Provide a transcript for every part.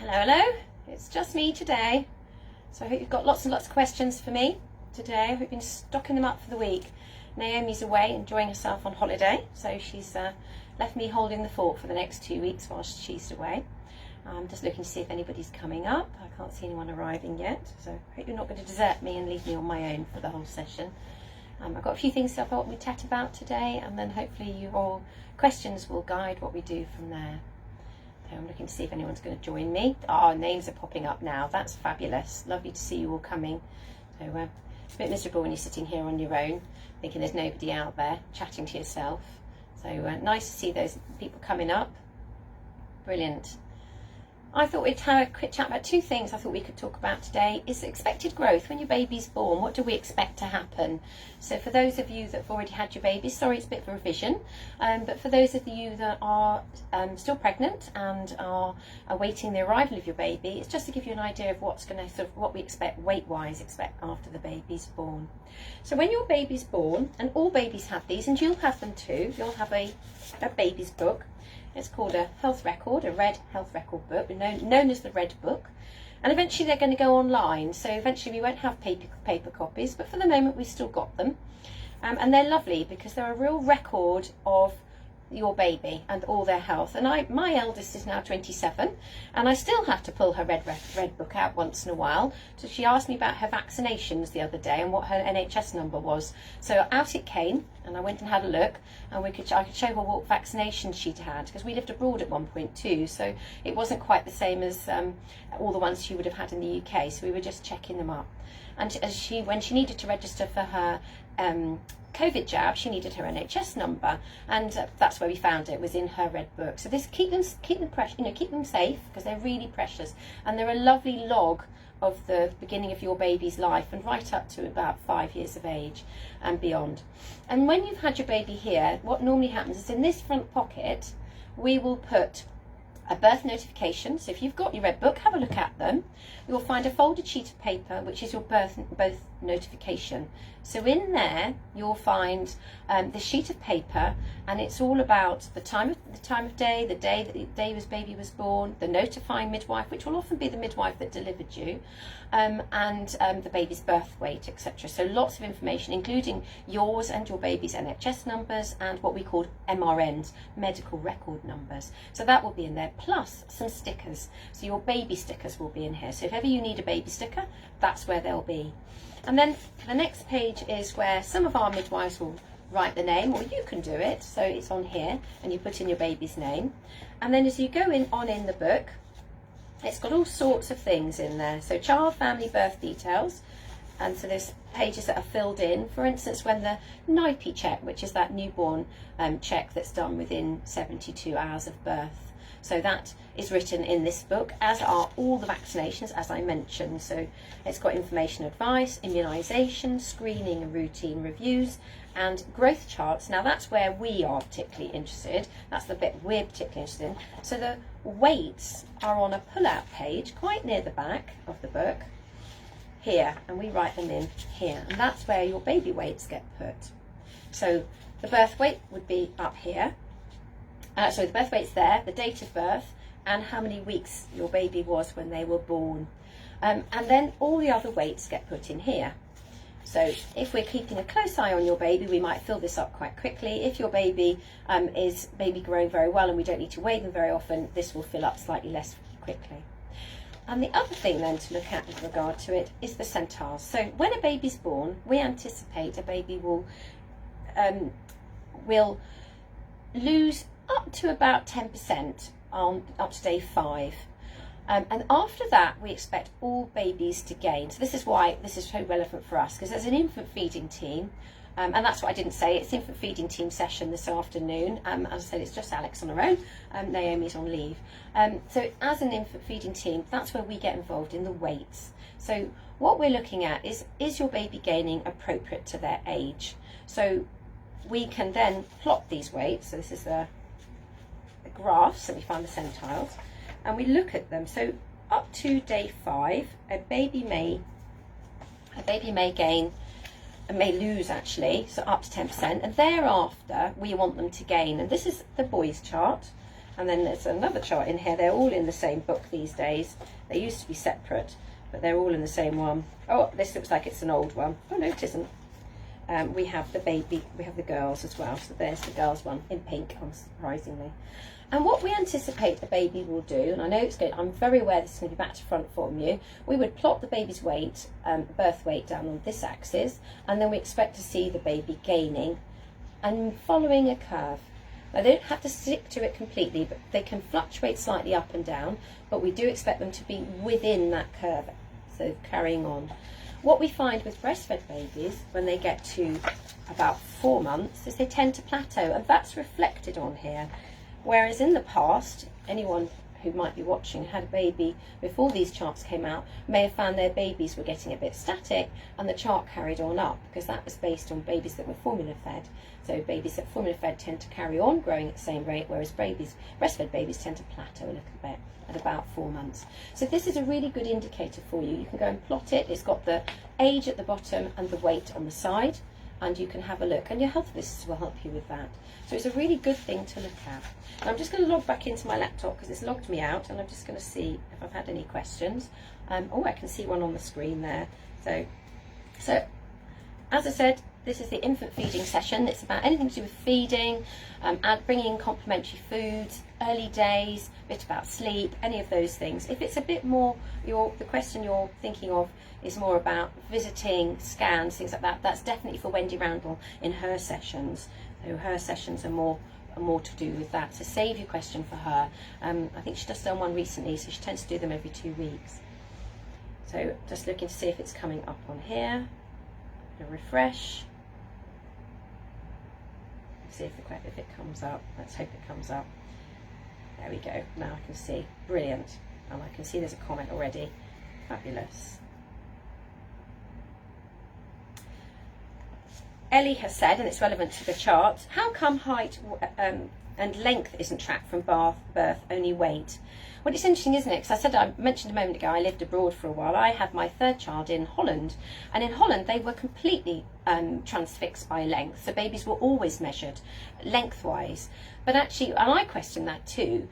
Hello, it's just me today. So I hope you've got lots and lots of questions for me today. I hope you've been stocking them up for the week. Naomi's away enjoying herself on holiday, so she's left me holding the fort for the next 2 weeks whilst she's away. I'm just looking to see if anybody's coming up. I can't see anyone arriving yet, so I hope you're not going to desert me and leave me on my own for the whole session. I've got a few things I thought we'd chat about today, and then hopefully your questions will guide what we do from there. So I'm looking to see if anyone's going to join me. Our names are popping up now. That's fabulous. Lovely to see you all coming. So it's a bit miserable when you're sitting here on your own, thinking there's nobody out there chatting to yourself. So nice to see those people coming up. Brilliant. I thought we'd have a quick chat about two things I thought we could talk about today. Is expected growth. When your baby's born, what do we expect to happen? So for those of you that have already had your babies, sorry it's a bit of a revision, but for those of you that are still pregnant and are awaiting the arrival of your baby, it's just to give you an idea of what's going to what we expect weight-wise after the baby's born. So when your baby's born, and all babies have these, and you'll have them too, you'll have a baby's book. It's called a health record, a red health record book, known as the Red Book. And eventually they're going to go online, so eventually we won't have paper copies, but for the moment we've still got them. And they're lovely because they're a real record of your baby and all their health. And my eldest is now 27, and I still have to pull her red book out once in a while. So she asked me about her vaccinations the other day and what her NHS number was. So out it came, and I went and had a look, and I could show her what vaccinations she'd had, because we lived abroad at one point too, so it wasn't quite the same as all the ones she would have had in the UK. So we were just checking them up. And when she needed to register for her COVID jab, she needed her NHS number, and that's where we found it. Was in her red book. So this keep them safe, because they're really precious, and they're a lovely log of the beginning of your baby's life and right up to about 5 years of age and beyond. And when you've had your baby here, what normally happens is in this front pocket we will put a birth notification. So if you've got your red book, have a look at them. You'll find a folded sheet of paper which is your birth notification. So in there you'll find the sheet of paper, and it's all about the time of day, the day that the baby was born, the notifying midwife, which will often be the midwife that delivered you, and the baby's birth weight, etc. So lots of information, including yours and your baby's NHS numbers and what we call MRNs, medical record numbers. So that will be in there, plus some stickers. So your baby stickers will be in here. So if ever you need a baby sticker, that's where they'll be. And then the next page is where some of our midwives will write the name, or you can do it. So it's on here, and you put in your baby's name. And then as you go in the book, it's got all sorts of things in there. So child, family, birth details. And so there's pages that are filled in. For instance, when the NIPE check, which is that newborn check that's done within 72 hours of birth. So that is written in this book, as are all the vaccinations, as I mentioned. So it's got information, advice, immunisation, screening and routine reviews, and growth charts. Now that's where we are particularly interested. That's the bit we're particularly interested in. So the weights are on a pull-out page quite near the back of the book here, and we write them in here. And that's where your baby weights get put. So the birth weight would be up here. So the birth weight's there, the date of birth, and how many weeks your baby was when they were born. And then all the other weights get put in here. So if we're keeping a close eye on your baby, we might fill this up quite quickly. If your baby is growing very well and we don't need to weigh them very often, this will fill up slightly less quickly. And the other thing then to look at with regard to it is the centiles. So when a baby's born, we anticipate a baby will lose up to about 10% up to day 5. And after that, we expect all babies to gain. So this is why this is so relevant for us, because there's an infant feeding team, and that's what I didn't say. It's infant feeding team session this afternoon. As I said, it's just Alex on her own. Naomi's on leave. So as an infant feeding team, that's where we get involved in the weights. So what we're looking at is your baby gaining appropriate to their age? So we can then plot these weights. So this is the graphs, so we find the centiles, and we look at them. So up to day 5, a baby may gain and may lose actually, so up to 10%, and thereafter we want them to gain. And this is the boys chart, And then there's another chart in here. They're all in the same book these days. They used to be separate, but they're all in the same one. Oh, this looks like it's an old one. Oh no, it isn't. We have the baby, we have the girls as well. So there's the girls one in pink, unsurprisingly. And what we anticipate the baby will do, and I know it's good, I'm very aware this is going to be back to front from you. We would plot the baby's weight, birth weight, down on this axis, and then we expect to see the baby gaining and following a curve. Now, they don't have to stick to it completely, but they can fluctuate slightly up and down, but we do expect them to be within that curve, so carrying on. What we find with breastfed babies when they get to about 4 months is they tend to plateau, and that's reflected on here. Whereas in the past, anyone who might be watching had a baby before these charts came out may have found their babies were getting a bit static and the chart carried on up, because that was based on babies that were formula fed. So babies that formula fed tend to carry on growing at the same rate, whereas breastfed babies tend to plateau a little bit at about 4 months. So this is a really good indicator for you. You can go and plot it. It's got the age at the bottom and the weight on the side, and you can have a look, and your health visitors will help you with that. So it's a really good thing to look at. And I'm just going to log back into my laptop because it's logged me out, and I'm just going to see if I've had any questions. Oh, I can see one on the screen there. So as I said, this is the infant feeding session. It's about anything to do with feeding, bringing in complementary foods, early days, a bit about sleep, any of those things. If it's a bit more, the question you're thinking of is more about visiting, scans, things like that, that's definitely for Wendy Randall in her sessions. So her sessions are more to do with that. So save your question for her. I think she's just done one recently, so she tends to do them every 2 weeks. So just looking to see if it's coming up on here. A refresh. See if it comes up. Let's hope it comes up. There we go. Now I can see. Brilliant. And I can see there's a comment already. Fabulous. Ellie has said, and it's relevant to the chart, how come height and length isn't tracked from birth, only weight? Well, it's interesting, isn't it? Because I mentioned a moment ago, I lived abroad for a while. I had my third child in Holland, and in Holland they were completely transfixed by length. So babies were always measured lengthwise. But actually, and I question that too,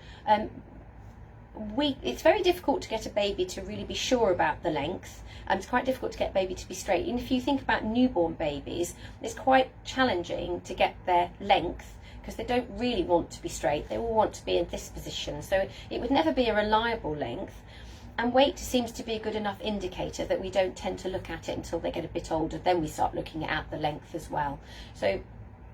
it's very difficult to get a baby to really be sure about the length. It's quite difficult to get a baby to be straight. And if you think about newborn babies, it's quite challenging to get their length, because they don't really want to be straight. They all want to be in this position. So it would never be a reliable length. And weight seems to be a good enough indicator that we don't tend to look at it until they get a bit older. Then we start looking at the length as well. So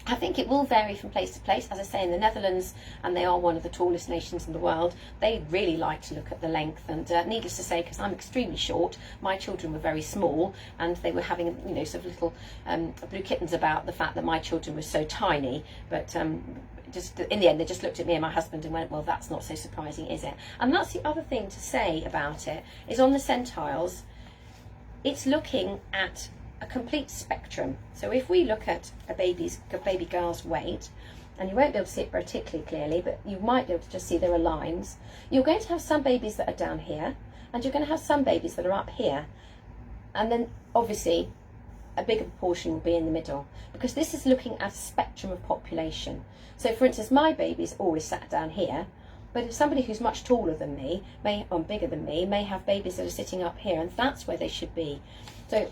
I think it will vary from place to place. As I say, in the Netherlands, and they are one of the tallest nations in the world, they really like to look at the length. And needless to say, because I'm extremely short, my children were very small, and they were having, sort of little blue kittens about the fact that my children were so tiny. But just in the end, they just looked at me and my husband and went, well, that's not so surprising, is it? And that's the other thing to say about it, is on the centiles, it's looking at a complete spectrum. So if we look at a baby girl's weight, and you won't be able to see it particularly clearly, but you might be able to just see there are lines. You're going to have some babies that are down here, and you're going to have some babies that are up here. And then obviously a bigger proportion will be in the middle, because this is looking at a spectrum of population. So for instance, my baby's always sat down here, but if somebody who's much taller than me, or bigger than me, may have babies that are sitting up here, and that's where they should be. So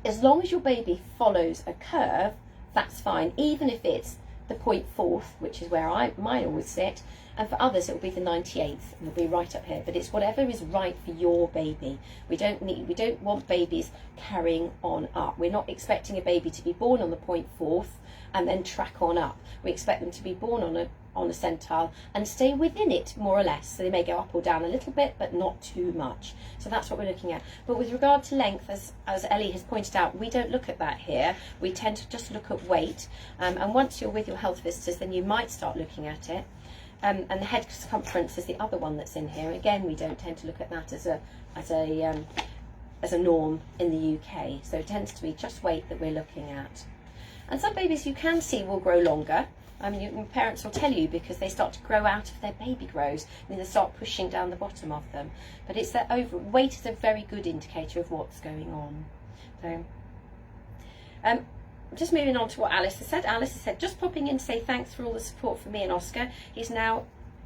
as long as your baby follows a curve, that's fine, even if it's the 0.4th, which is where mine always sit, and for others it will be the 98th, and it'll be right up here. But it's whatever is right for your baby. We don't want babies carrying on up. We're not expecting a baby to be born on the 0.4th and then track on up. We expect them to be born on a centile and stay within it, more or less. So they may go up or down a little bit, but not too much. So that's what we're looking at. But with regard to length, as Ellie has pointed out, we don't look at that here. We tend to just look at weight. And once you're with your health visitors, then you might start looking at it. And the head circumference is the other one that's in here. Again, we don't tend to look at that as a norm in the UK. So it tends to be just weight that we're looking at. And some babies you can see will grow longer. I mean, your parents will tell you, because they start to grow out of their baby grows, and they start pushing down the bottom of them. But it's that weight is a very good indicator of what's going on. So, just moving on to what Alice has said. Alice has said, just popping in to say thanks for all the support for me and Oscar. He's now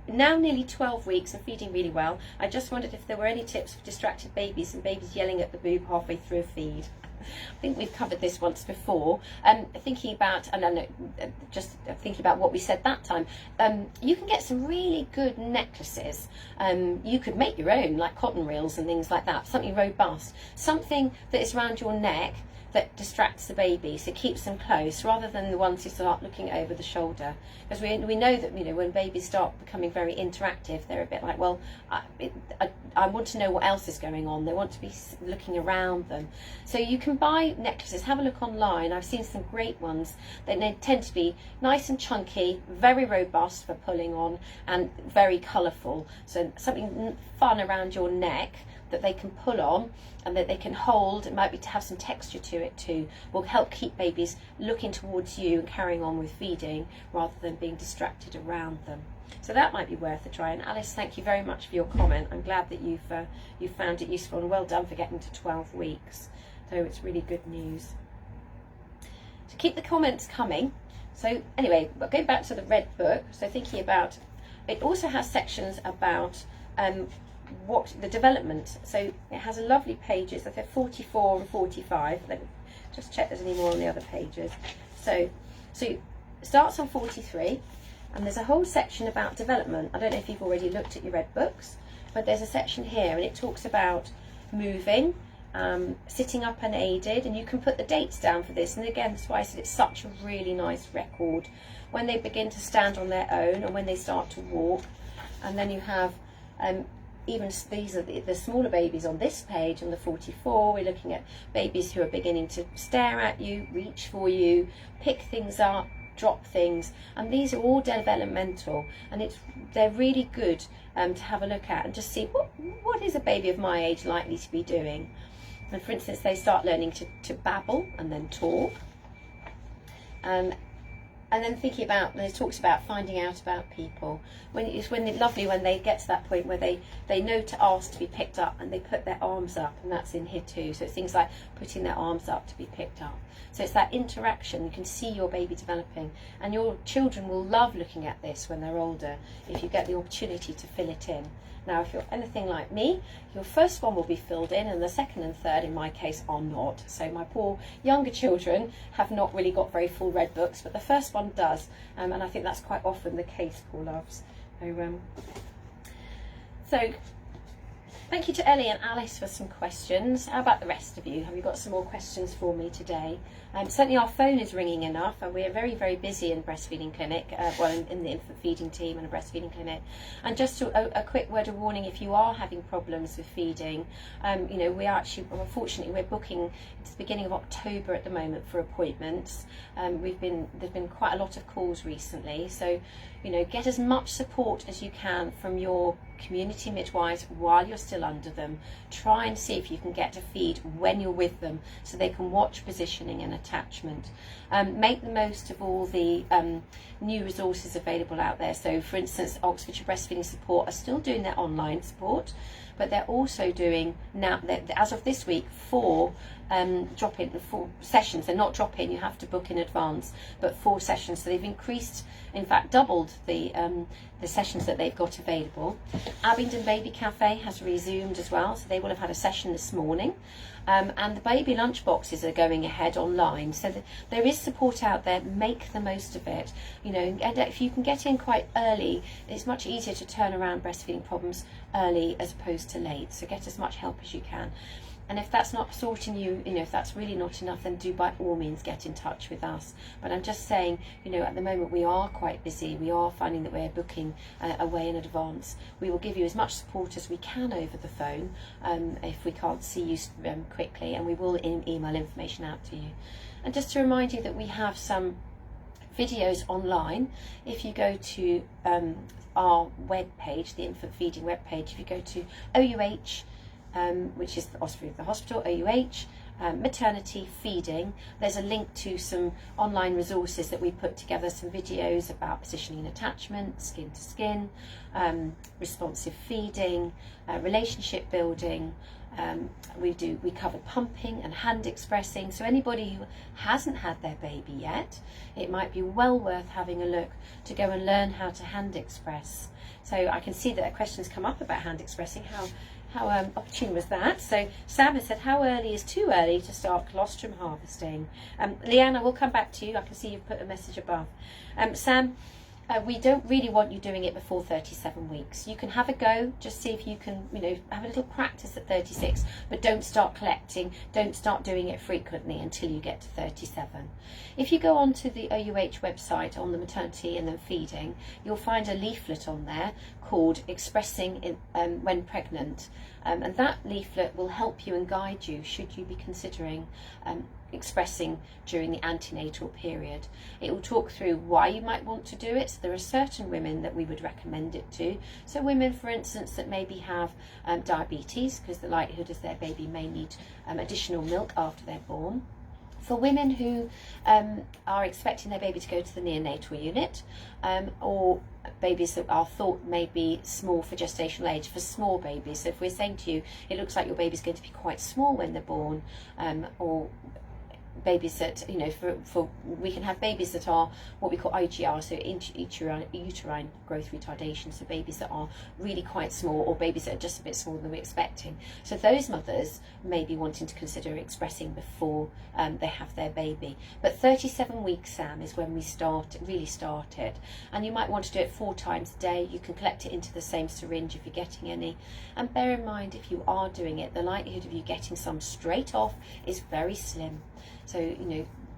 now nearly 12 weeks and feeding really well. I just wondered if there were any tips for distracted babies and babies yelling at the boob halfway through a feed. I think we've covered this once before. Thinking about, and I know, just thinking about what we said that time, you can get some really good necklaces. You could make your own, like cotton reels and things like that, something robust, something that is around your neck that distracts the baby, so it keeps them close, rather than the ones who start looking over the shoulder. Because we know that, you know, when babies start becoming very interactive, they're a bit like, well, I want to know what else is going on. They want to be looking around them. So you can buy necklaces. Have a look online. I've seen some great ones. They tend to be nice and chunky, very robust for pulling on, and very colourful. So something fun around your neck that they can pull on and that they can hold. It might be to have some texture to it too, will help keep babies looking towards you and carrying on with feeding rather than being distracted around them. So that might be worth a try. And Alice, thank you very much for your comment. I'm glad that you've found it useful, and well done for getting to 12 weeks. So it's really good news. So keep the comments coming. So anyway, but going back to the red book, so thinking about, it also has sections about what the development. So it has a lovely pages, I think 44 and 45. Let me just check there's any more on the other pages. So it starts on 43, and there's a whole section about development. I don't know if you've already looked at your red books, but there's a section here and it talks about moving, sitting up unaided, and you can put the dates down for this. And again, that's why I said it's such a really nice record when they begin to stand on their own and when they start to walk. And then you have even these are the smaller babies on this page. On the 44, we're looking at babies who are beginning to stare at you, reach for you, pick things up, drop things, and these are all developmental, and they're really good to have a look at and just see what is a baby of my age likely to be doing. And for instance, they start learning to babble and then talk. And then thinking about, when it talks about finding out about people, it's lovely when they get to that point where they know to ask to be picked up, and they put their arms up, and that's in here too. So it's things like putting their arms up to be picked up. So it's that interaction. You can see your baby developing, and your children will love looking at this when they're older if you get the opportunity to fill it in. Now, if you're anything like me, your first one will be filled in, and the second and third, in my case, are not. So my poor younger children have not really got very full red books, but the first one does, and I think that's quite often the case, poor loves. So thank you to Ellie and Alice for some questions. How about the rest of you? Have you got some more questions for me today? Certainly our phone is ringing enough, and we're very, very busy in breastfeeding clinic, in the infant feeding team and a breastfeeding clinic. And just a quick word of warning, if you are having problems with feeding, you know, we actually, unfortunately, we're booking, it's the beginning of October at the moment for appointments. There's been quite a lot of calls recently, so, you know, get as much support as you can from your community midwives while you're still under them. Try and see if you can get to feed when you're with them, so they can watch positioning and attachment. Make the most of all the new resources available out there. So for instance, Oxfordshire Breastfeeding Support are still doing their online support, but they're also doing now, as of this week, 4 drop-in, 4 sessions. They're not drop-in, you have to book in advance, but 4 sessions. So they've increased, in fact doubled the sessions that they've got available. Abingdon Baby Cafe has resumed as well, so they will have had a session this morning. And the baby lunch boxes are going ahead online, so there is support out there. Make the most of it, you know, and if you can get in quite early, it's much easier to turn around breastfeeding problems early as opposed to late. So get as much help as you can. And if that's not sorting you, you know, if that's really not enough, then do by all means get in touch with us. But I'm just saying, you know, at the moment we are quite busy. We are finding that we're booking away in advance. We will give you as much support as we can over the phone if we can't see you quickly, and we will email information out to you. And just to remind you that we have some videos online. If you go to our web page, the infant feeding web page, if you go to OUH, which is the hospital, OUH, maternity feeding, there's a link to some online resources that we put together, some videos about positioning and attachment, skin to skin, responsive feeding, relationship building. We cover pumping and hand expressing, so anybody who hasn't had their baby yet, it might be well worth having a look to go and learn how to hand express. So I can see that a question's come up about hand expressing. How opportune was that? So Sam has said, how early is too early to start colostrum harvesting? Leanne, I will come back to you. I can see you've put a message above. Sam, we don't really want you doing it before 37 weeks. You can have a go, just see if you can, have a little practice at 36, but don't start collecting, don't start doing it frequently until you get to 37. If you go onto the OUH website on the maternity and then feeding, you'll find a leaflet on there called Expressing When Pregnant. And that leaflet will help you and guide you should you be considering expressing during the antenatal period. It will talk through why you might want to do it. So there are certain women that we would recommend it to. So women, for instance, that maybe have diabetes, because the likelihood is their baby may need additional milk after they're born. For women who are expecting their baby to go to the neonatal unit, or babies that are thought may be small for gestational age, for small babies. So if we're saying to you, it looks like your baby's going to be quite small when they're born, or babies that, we can have babies that are what we call IGR, so uterine growth retardation, so babies that are really quite small, or babies that are just a bit smaller than we're expecting. So those mothers may be wanting to consider expressing before they have their baby. But 37 weeks, Sam, is when we really start it. And you might want to do it 4 times a day. You can collect it into the same syringe if you're getting any. And bear in mind, if you are doing it, the likelihood of you getting some straight off is very slim. So,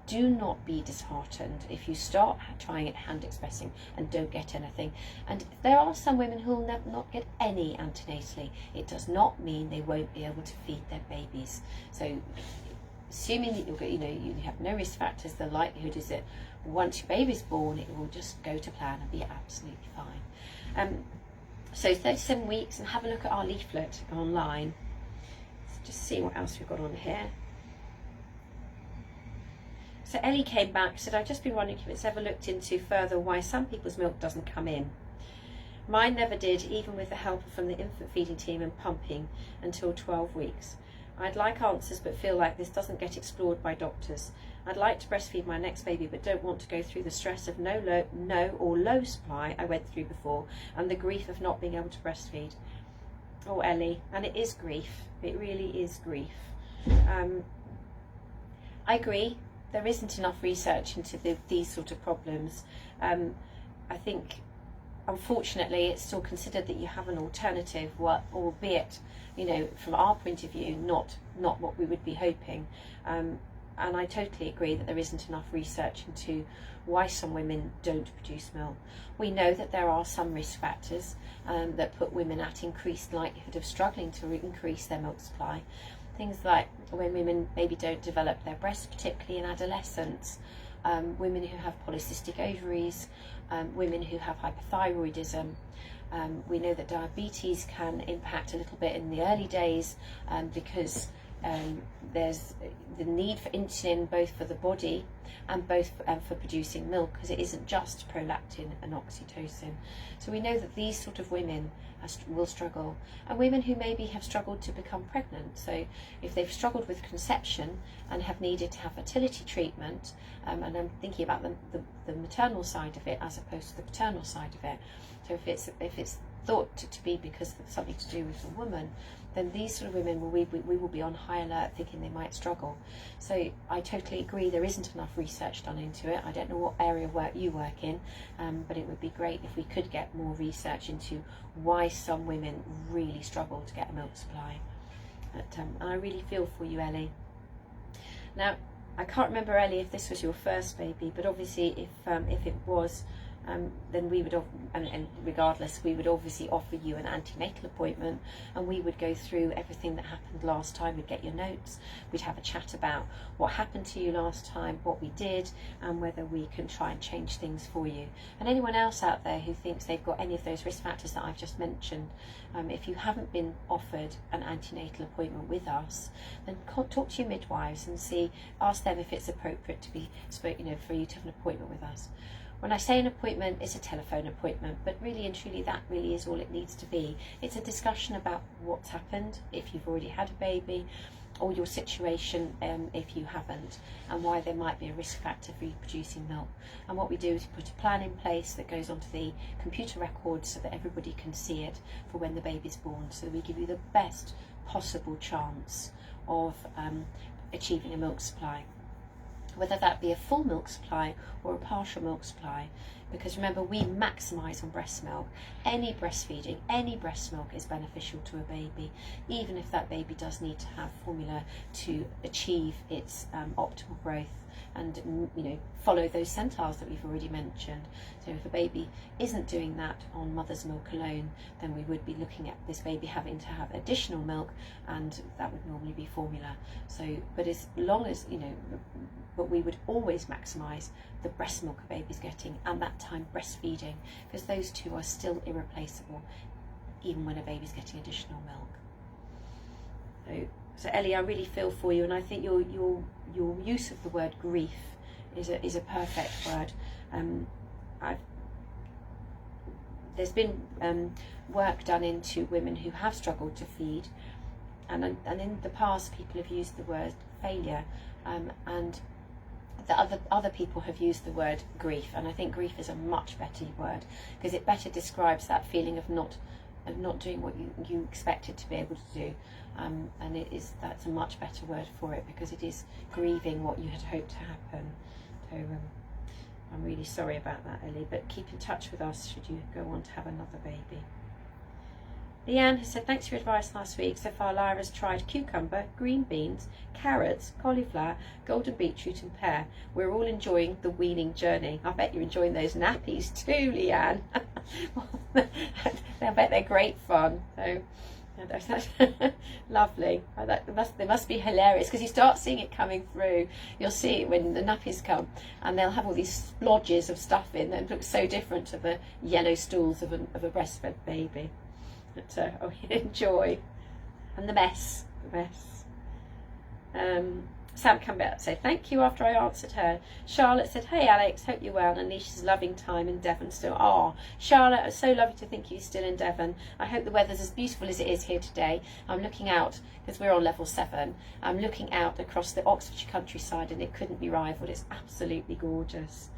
do not be disheartened if you start trying it hand expressing and don't get anything. And there are some women who will not get any antenatally. It does not mean they won't be able to feed their babies. So, assuming that you have no risk factors, the likelihood is that once your baby's born, it will just go to plan and be absolutely fine. So 37 weeks, and have a look at our leaflet online. Let's just see what else we've got on here. So Ellie came back, said, I've just been wondering if it's ever looked into further why some people's milk doesn't come in. Mine never did, even with the help from the infant feeding team and pumping until 12 weeks. I'd like answers, but feel like this doesn't get explored by doctors. I'd like to breastfeed my next baby, but don't want to go through the stress of no or low supply I went through before, and the grief of not being able to breastfeed. Oh, Ellie, and it is grief. It really is grief. I agree. There isn't enough research into these sort of problems. I think, unfortunately, it's still considered that you have an alternative, albeit, from our point of view, not what we would be hoping. And I totally agree that there isn't enough research into why some women don't produce milk. We know that there are some risk factors that put women at increased likelihood of struggling to increase their milk supply. Things like when women maybe don't develop their breasts, particularly in adolescence, women who have polycystic ovaries, women who have hypothyroidism. We know that diabetes can impact a little bit in the early days because there's the need for insulin both for the body and both for producing milk, because it isn't just prolactin and oxytocin. So we know that these sort of women will struggle, and women who maybe have struggled to become pregnant. So if they've struggled with conception and have needed to have fertility treatment, and I'm thinking about the maternal side of it as opposed to the paternal side of it. So if it's thought to be because of something to do with the woman, then these sort of women we will be on high alert, thinking they might struggle. So I totally agree, there isn't enough research done into it. I don't know what area of work you work in, but it would be great if we could get more research into why some women really struggle to get a milk supply. But I really feel for you, Ellie. Now, I can't remember, Ellie, if this was your first baby, but obviously if it was, then we would, and regardless, we would obviously offer you an antenatal appointment, and we would go through everything that happened last time. We'd get your notes, we'd have a chat about what happened to you last time, what we did, and whether we can try and change things for you. And anyone else out there who thinks they've got any of those risk factors that I've just mentioned, if you haven't been offered an antenatal appointment with us, then talk to your midwives and ask them if it's appropriate to be, for you to have an appointment with us. When I say an appointment, it's a telephone appointment, but really and truly that really is all it needs to be. It's a discussion about what's happened, if you've already had a baby, or your situation if you haven't, and why there might be a risk factor for you producing milk. And what we do is put a plan in place that goes onto the computer record so that everybody can see it for when the baby's born, so that we give you the best possible chance of achieving a milk supply, whether that be a full milk supply or a partial milk supply. Because remember, we maximise on breast milk. Any breastfeeding, any breast milk is beneficial to a baby, even if that baby does need to have formula to achieve its optimal growth and, you know, follow those centiles that we've already mentioned. So if a baby isn't doing that on mother's milk alone, then we would be looking at this baby having to have additional milk, and that would normally be formula. So, but as long as, you know, but we would always maximise the breast milk a baby's getting, and that time breastfeeding, because those two are still irreplaceable even when a baby's getting additional milk. So Ellie, I really feel for you, and I think your use of the word grief is a perfect word. There's been work done into women who have struggled to feed, and in the past people have used the word failure, and the other people have used the word grief, and I think grief is a much better word, because it better describes that feeling of not doing what you expected to be able to do, and that's a much better word for it, because it is grieving what you had hoped to happen. So I'm really sorry about that, Ellie, but keep in touch with us should you go on to have another baby. Leanne has said, thanks for your advice last week. So far Lyra's tried cucumber, green beans, carrots, cauliflower, golden beetroot and pear. We're all enjoying the weaning journey. I bet you're enjoying those nappies too, Leanne. I bet they're great fun. So lovely. They must be hilarious, because you start seeing it coming through. You'll see it when the nappies come, and they'll have all these splodges of stuff in that look so different to the yellow stools of a breastfed baby. But enjoy. And the mess. Sam Campbell said, thank you after I answered her. Charlotte said, hey Alex, hope you're well, and Nisha's loving time in Devon still. Oh, Charlotte, it's so lovely to think you're still in Devon. I hope the weather's as beautiful as it is here today. I'm looking out, because we're on level 7, I'm looking out across the Oxfordshire countryside, and it couldn't be rivaled. It's absolutely gorgeous.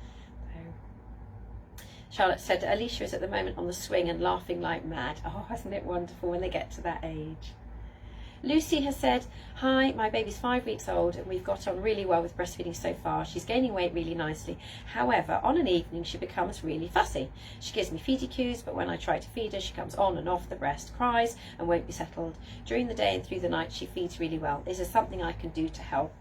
Charlotte said, Alicia is at the moment on the swing and laughing like mad. Oh, isn't it wonderful when they get to that age? Lucy has said, hi, my baby's 5 weeks old and we've got on really well with breastfeeding so far. She's gaining weight really nicely. However, on an evening she becomes really fussy. She gives me feeding cues, but when I try to feed her, she comes on and off the breast, cries and won't be settled. During the day and through the night, she feeds really well. Is there something I can do to help?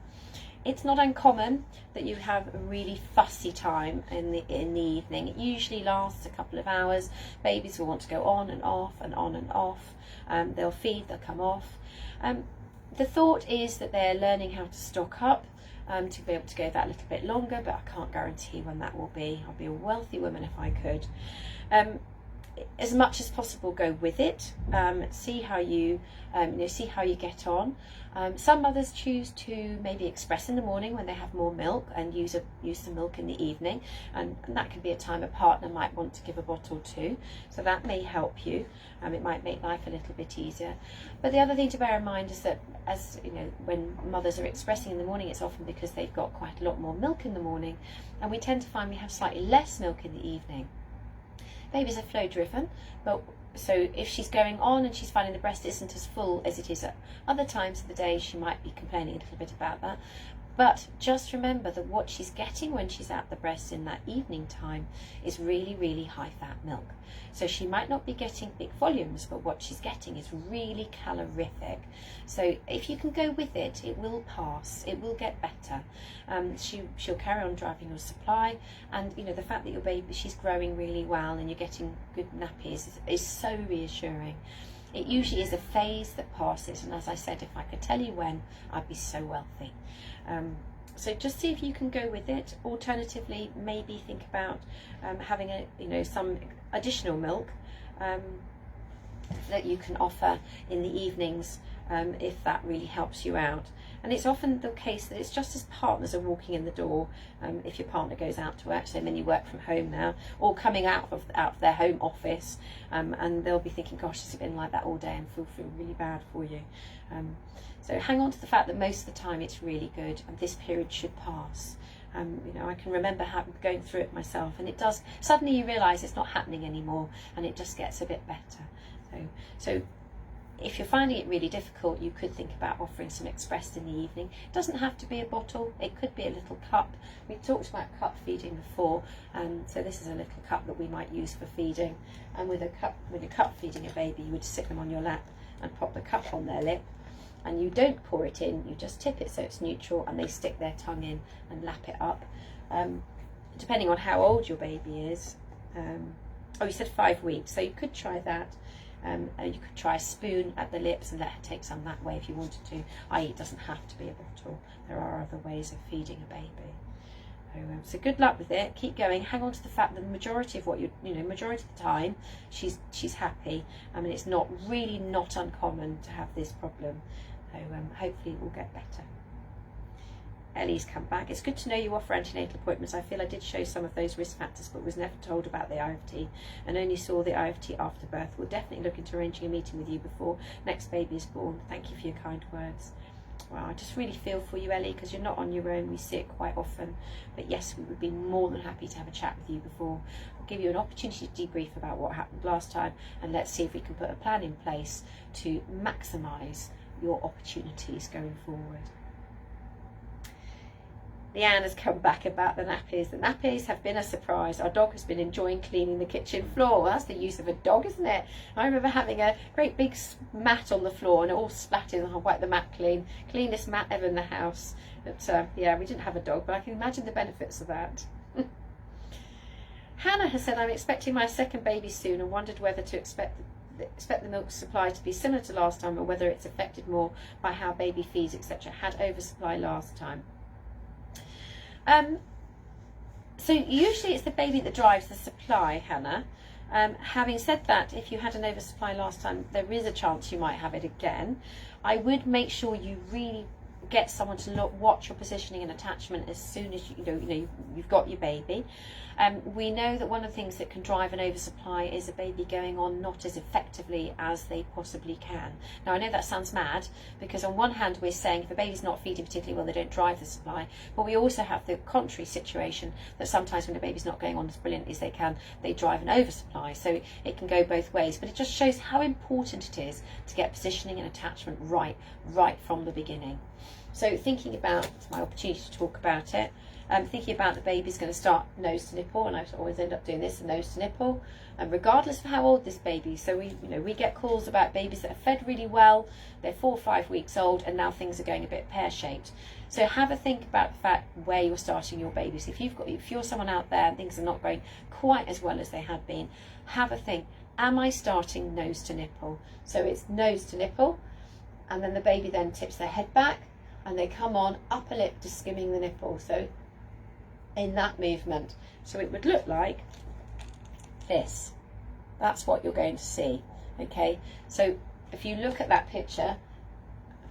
It's not uncommon that you have a really fussy time in the evening. It usually lasts a couple of hours. Babies will want to go on and off and on and off. They'll feed, they'll come off. The thought is that they're learning how to stock up to be able to go that little bit longer, but I can't guarantee when that will be. I'll be a wealthy woman if I could. As much as possible, go with it. See how you see how you get on. Some mothers choose to maybe express in the morning when they have more milk and use some milk in the evening, and that can be a time a partner might want to give a bottle to, so that may help you. It might make life a little bit easier. But the other thing to bear in mind is that, as you know, when mothers are expressing in the morning, it's often because they've got quite a lot more milk in the morning, and we tend to find we have slightly less milk in the evening. Babies are flow driven, but so if she's going on and she's finding the breast isn't as full as it is at other times of the day, she might be complaining a little bit about that. But just remember that what she's getting when she's at the breast in that evening time is really, really high fat milk. So she might not be getting big volumes, but what she's getting is really calorific. So if you can go with it, it will pass, it will get better. She'll carry on driving your supply, and you know, the fact that your baby, she's growing really well and you're getting good nappies is so reassuring. It usually is a phase that passes, and as I said, if I could tell you when, I'd be so wealthy. So just see if you can go with it. Alternatively, maybe think about having some additional milk that you can offer in the evenings, if that really helps you out. And it's often the case that it's just as partners are walking in the door, if your partner goes out to work, so many work from home now, or coming out of their home office, and they'll be thinking, gosh, it's been like that all day, and feel really bad for you. So hang on to the fact that most of the time it's really good, and this period should pass. You know, I can remember going through it myself, and it does, suddenly you realise it's not happening anymore, and it just gets a bit better. So if you're finding it really difficult, you could think about offering some expressed in the evening. It doesn't have to be a bottle, it could be a little cup. We talked about cup feeding before, so this is a little cup that we might use for feeding. And with a cup, when you're cup feeding a baby, you would sit them on your lap and pop the cup on their lip. And you don't pour it in, you just tip it so it's neutral, and they stick their tongue in and lap it up. Depending on how old your baby is. Oh, you said 5 weeks, so you could try that. You could try a spoon at the lips and let her take some that way if you wanted to, i.e. it doesn't have to be a bottle. There are other ways of feeding a baby. So good luck with it, keep going, hang on to the fact that the majority of what majority of the time she's happy. I mean, it's really not uncommon to have this problem. So hopefully it will get better. Ellie's come back. It's good to know you offer antenatal appointments. I feel I did show some of those risk factors, but was never told about the IFT and only saw the IFT after birth. We'll definitely look into arranging a meeting with you before next baby is born. Thank you for your kind words. Well, I just really feel for you, Ellie, because you're not on your own. We see it quite often. But yes, we would be more than happy to have a chat with you before. I'll give you an opportunity to debrief about what happened last time, and let's see if we can put a plan in place to maximise your opportunities going forward. Leanne has come back about the nappies. The nappies have been a surprise. Our dog has been enjoying cleaning the kitchen floor. Well, that's the use of a dog, isn't it? I remember having a great big mat on the floor and it all splattered, and I wiped the mat clean. Cleanest mat ever in the house. But yeah, we didn't have a dog, but I can imagine the benefits of that. Hannah has said, I'm expecting my second baby soon and wondered whether to expect the milk supply to be similar to last time, or whether it's affected more by how baby feeds, etc. Had oversupply last time. So usually it's the baby that drives the supply, Hannah. Having said that, if you had an oversupply last time, there is a chance you might have it again. I would make sure you really get someone to watch your positioning and attachment as soon as you've got your baby. We know that one of the things that can drive an oversupply is a baby going on not as effectively as they possibly can. Now, I know that sounds mad, because on one hand we're saying if a baby's not feeding particularly well, they don't drive the supply, but we also have the contrary situation that sometimes when a baby's not going on as brilliantly as they can, they drive an oversupply. So it can go both ways, but it just shows how important it is to get positioning and attachment right from the beginning. So thinking about, it's my opportunity to talk about it, thinking about the baby's going to start nose to nipple, and I always end up doing this, nose to nipple, and regardless of how old this baby. So we get calls about babies that are fed really well, they're 4 or 5 weeks old, and now things are going a bit pear-shaped. So have a think about the fact where you're starting your baby. So if you're someone out there and things are not going quite as well as they had been, have a think, am I starting nose to nipple? So it's nose to nipple, and then the baby then tips their head back, and they come on upper lip to skimming the nipple. So in that movement, so it would look like this. That's what you're going to see. Okay, so if you look at that picture,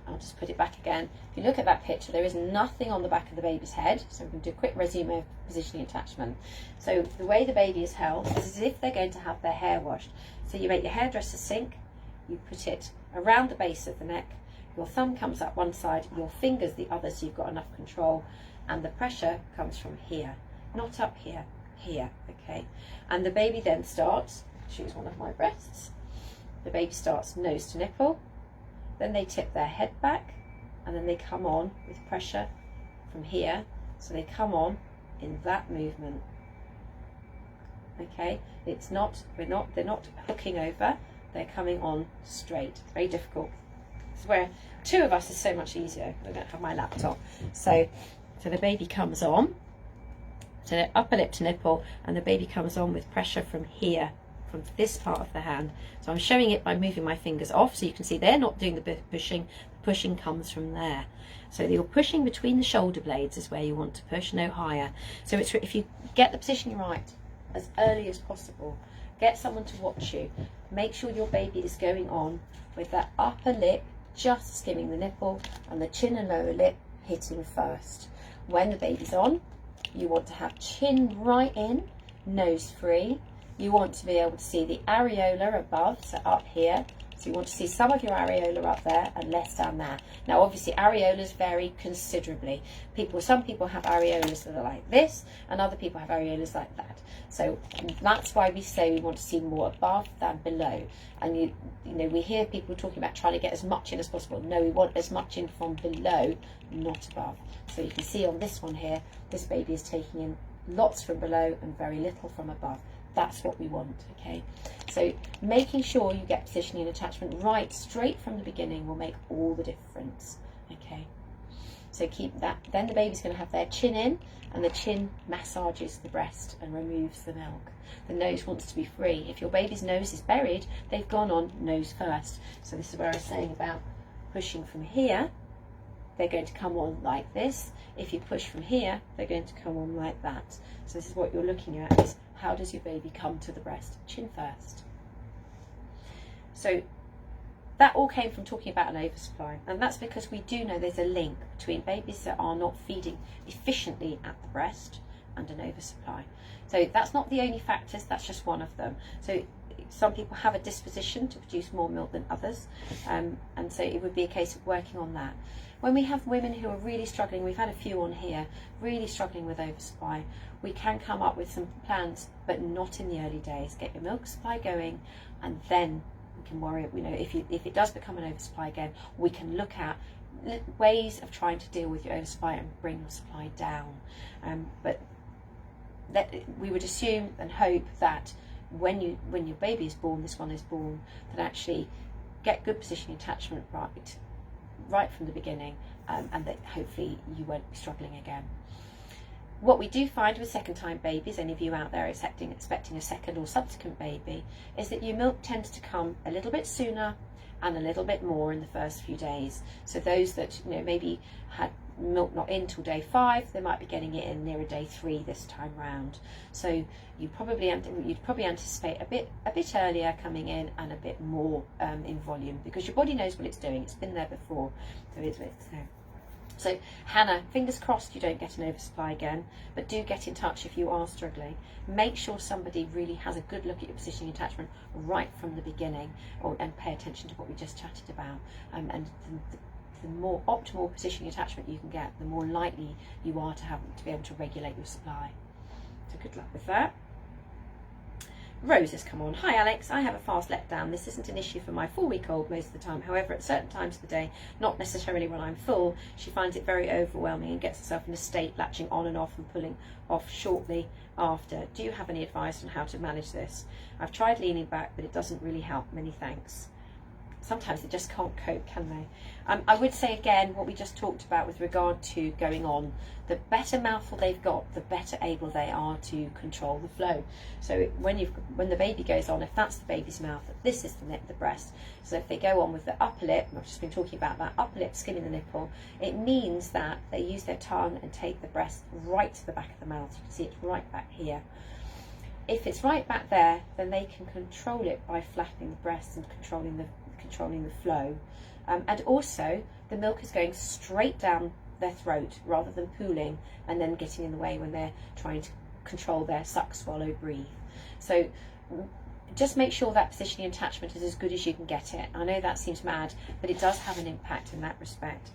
I'll just put it back again. If you look at that picture, there is nothing on the back of the baby's head. So we're going to do a quick resume of positioning attachment. So the way the baby is held is as if they're going to have their hair washed. So you make your hairdresser sink, you put it around the base of the neck, your thumb comes up one side, your fingers the other, so you've got enough control, and the pressure comes from here, not up here, here, okay? And the baby then starts, choose one of my breasts, the baby starts nose to nipple, then they tip their head back, and then they come on with pressure from here, so they come on in that movement, okay? It's not, they're not hooking over, they're coming on straight. It's very difficult. It's where 2 of us is so much easier. I don't have my laptop. So the baby comes on, so the upper lip to nipple, and the baby comes on with pressure from here, from this part of the hand. So I'm showing it by moving my fingers off, so you can see they're not doing the pushing. The pushing comes from there. So you're pushing between the shoulder blades is where you want to push, no higher. So it's, if you get the positioning right as early as possible, get someone to watch you, make sure your baby is going on with that upper lip just skimming the nipple and the chin and lower lip hitting first. When the baby's on, you want to have chin right in, nose free. You want to be able to see the areola above, so up here. So you want to see some of your areola up there and less down there. Now obviously areolas vary considerably. Some people have areolas that are like this, and other people have areolas like that. So that's why we say we want to see more above than below. And you know, we hear people talking about trying to get as much in as possible. No, we want as much in from below, not above. So you can see on this one here, this baby is taking in lots from below and very little from above. That's what we want, okay? So making sure you get positioning and attachment right straight from the beginning will make all the difference, okay? So keep that. Then the baby's going to have their chin in, and the chin massages the breast and removes the milk. The nose wants to be free. If your baby's nose is buried, they've gone on nose first. So this is where I was saying about pushing from here, they're going to come on like this. If you push from here, they're going to come on like that. So this is what you're looking at, is how does your baby come to the breast? Chin first. So that all came from talking about an oversupply, and that's because we do know there's a link between babies that are not feeding efficiently at the breast and an oversupply. So that's not the only factors, that's just one of them. So some people have a disposition to produce more milk than others, and so it would be a case of working on that. When we have women who are really struggling, we've had a few on here, really struggling with oversupply, we can come up with some plans, but not in the early days. Get your milk supply going, and then we can worry, you know, if it does become an oversupply again, we can look at ways of trying to deal with your oversupply and bring your supply down. But that we would assume and hope that when your baby is born, this one is born, that actually get good positioning attachment right from the beginning, and that hopefully you won't be struggling again. What we do find with second time babies, any of you out there expecting a second or subsequent baby, is that your milk tends to come a little bit sooner and a little bit more in the first few days. So those that, you know, maybe had milk not in till day 5, they might be getting it in nearer day 3 this time round. So you'd probably anticipate a bit earlier coming in and a bit more in volume, because your body knows what it's doing. It's been there before, so it's there. So Hannah, fingers crossed you don't get an oversupply again, but do get in touch if you are struggling. Make sure somebody really has a good look at your positioning attachment right from the beginning, and pay attention to what we just chatted about. And the more optimal positioning attachment you can get, the more likely you are to be able to regulate your supply. So good luck with that. Rose has come on. Hi Alex, I have a fast letdown. This isn't an issue for my 4-week-old most of the time. However, at certain times of the day, not necessarily when I'm full, she finds it very overwhelming and gets herself in a state latching on and off and pulling off shortly after. Do you have any advice on how to manage this? I've tried leaning back, but it doesn't really help. Many thanks. Sometimes they just can't cope, can they? I would say again what we just talked about with regard to going on. The better mouthful they've got, the better able they are to control the flow. So when the baby goes on, if that's the baby's mouth, this is the breast. So if they go on with the upper lip, I've just been talking about that upper lip skimming the nipple, it means that they use their tongue and take the breast right to the back of the mouth. You can see it's right back here. If it's right back there, then they can control it by flapping the breast and controlling the flow, and also the milk is going straight down their throat rather than pooling and then getting in the way when they're trying to control their suck, swallow, breathe. So just make sure that positioning and attachment is as good as you can get it. I know that seems mad, but it does have an impact in that respect.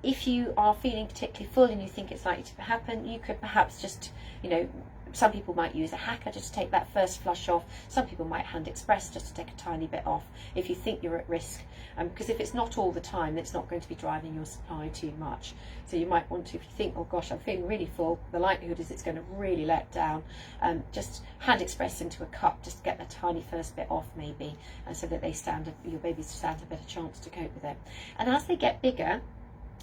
If you are feeling particularly full and you think it's likely to happen, you could perhaps just, you know, some people might use a hacker just to take that first flush off. Some people might hand express just to take a tiny bit off if you think you're at risk. Because if it's not all the time, it's not going to be driving your supply too much. So you might want to, if you think, oh gosh, I'm feeling really full, the likelihood is it's going to really let down, just hand express into a cup, just get the tiny first bit off maybe, so that your babies stand a better chance to cope with it. And as they get bigger,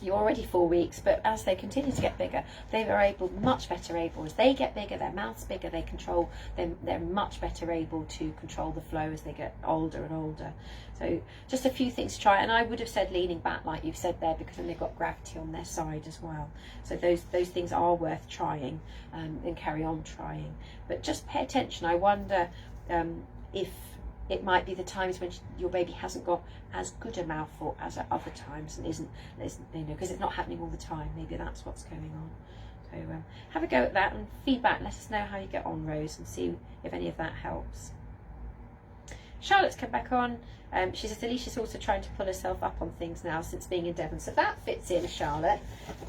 you're already 4 weeks, but as they continue to get bigger, they are much better able. As they get bigger, their mouth's bigger, they're much better able to control the flow as they get older and older. So just a few things to try, and I would have said leaning back like you've said there, because then they've got gravity on their side as well. So those things are worth trying, and carry on trying. But just pay attention. I wonder if it might be the times when your baby hasn't got as good a mouthful as at other times, and isn't because it's not happening all the time. Maybe that's what's going on. So have a go at that and feedback. Let us know how you get on, Rose, and see if any of that helps. Charlotte's come back on. She says Alicia's also trying to pull herself up on things now since being in Devon. So that fits in, Charlotte,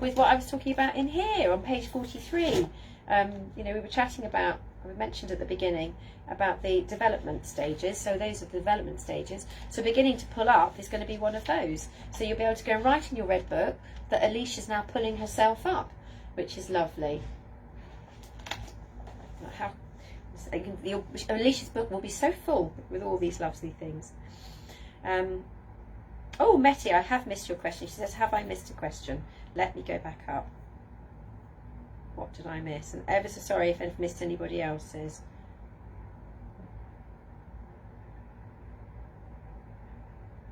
with what I was talking about in here on page 43. We were chatting about, we mentioned at the beginning about the development stages. So those are the development stages. So beginning to pull up is going to be one of those. So you'll be able to go and write in your red book that Alicia's now pulling herself up, which is lovely. Alicia's book will be so full with all these lovely things. Oh, Metty, I have missed your question. She says, have I missed a question? Let me go back up. What did I miss? And ever so sorry if I've missed anybody else's.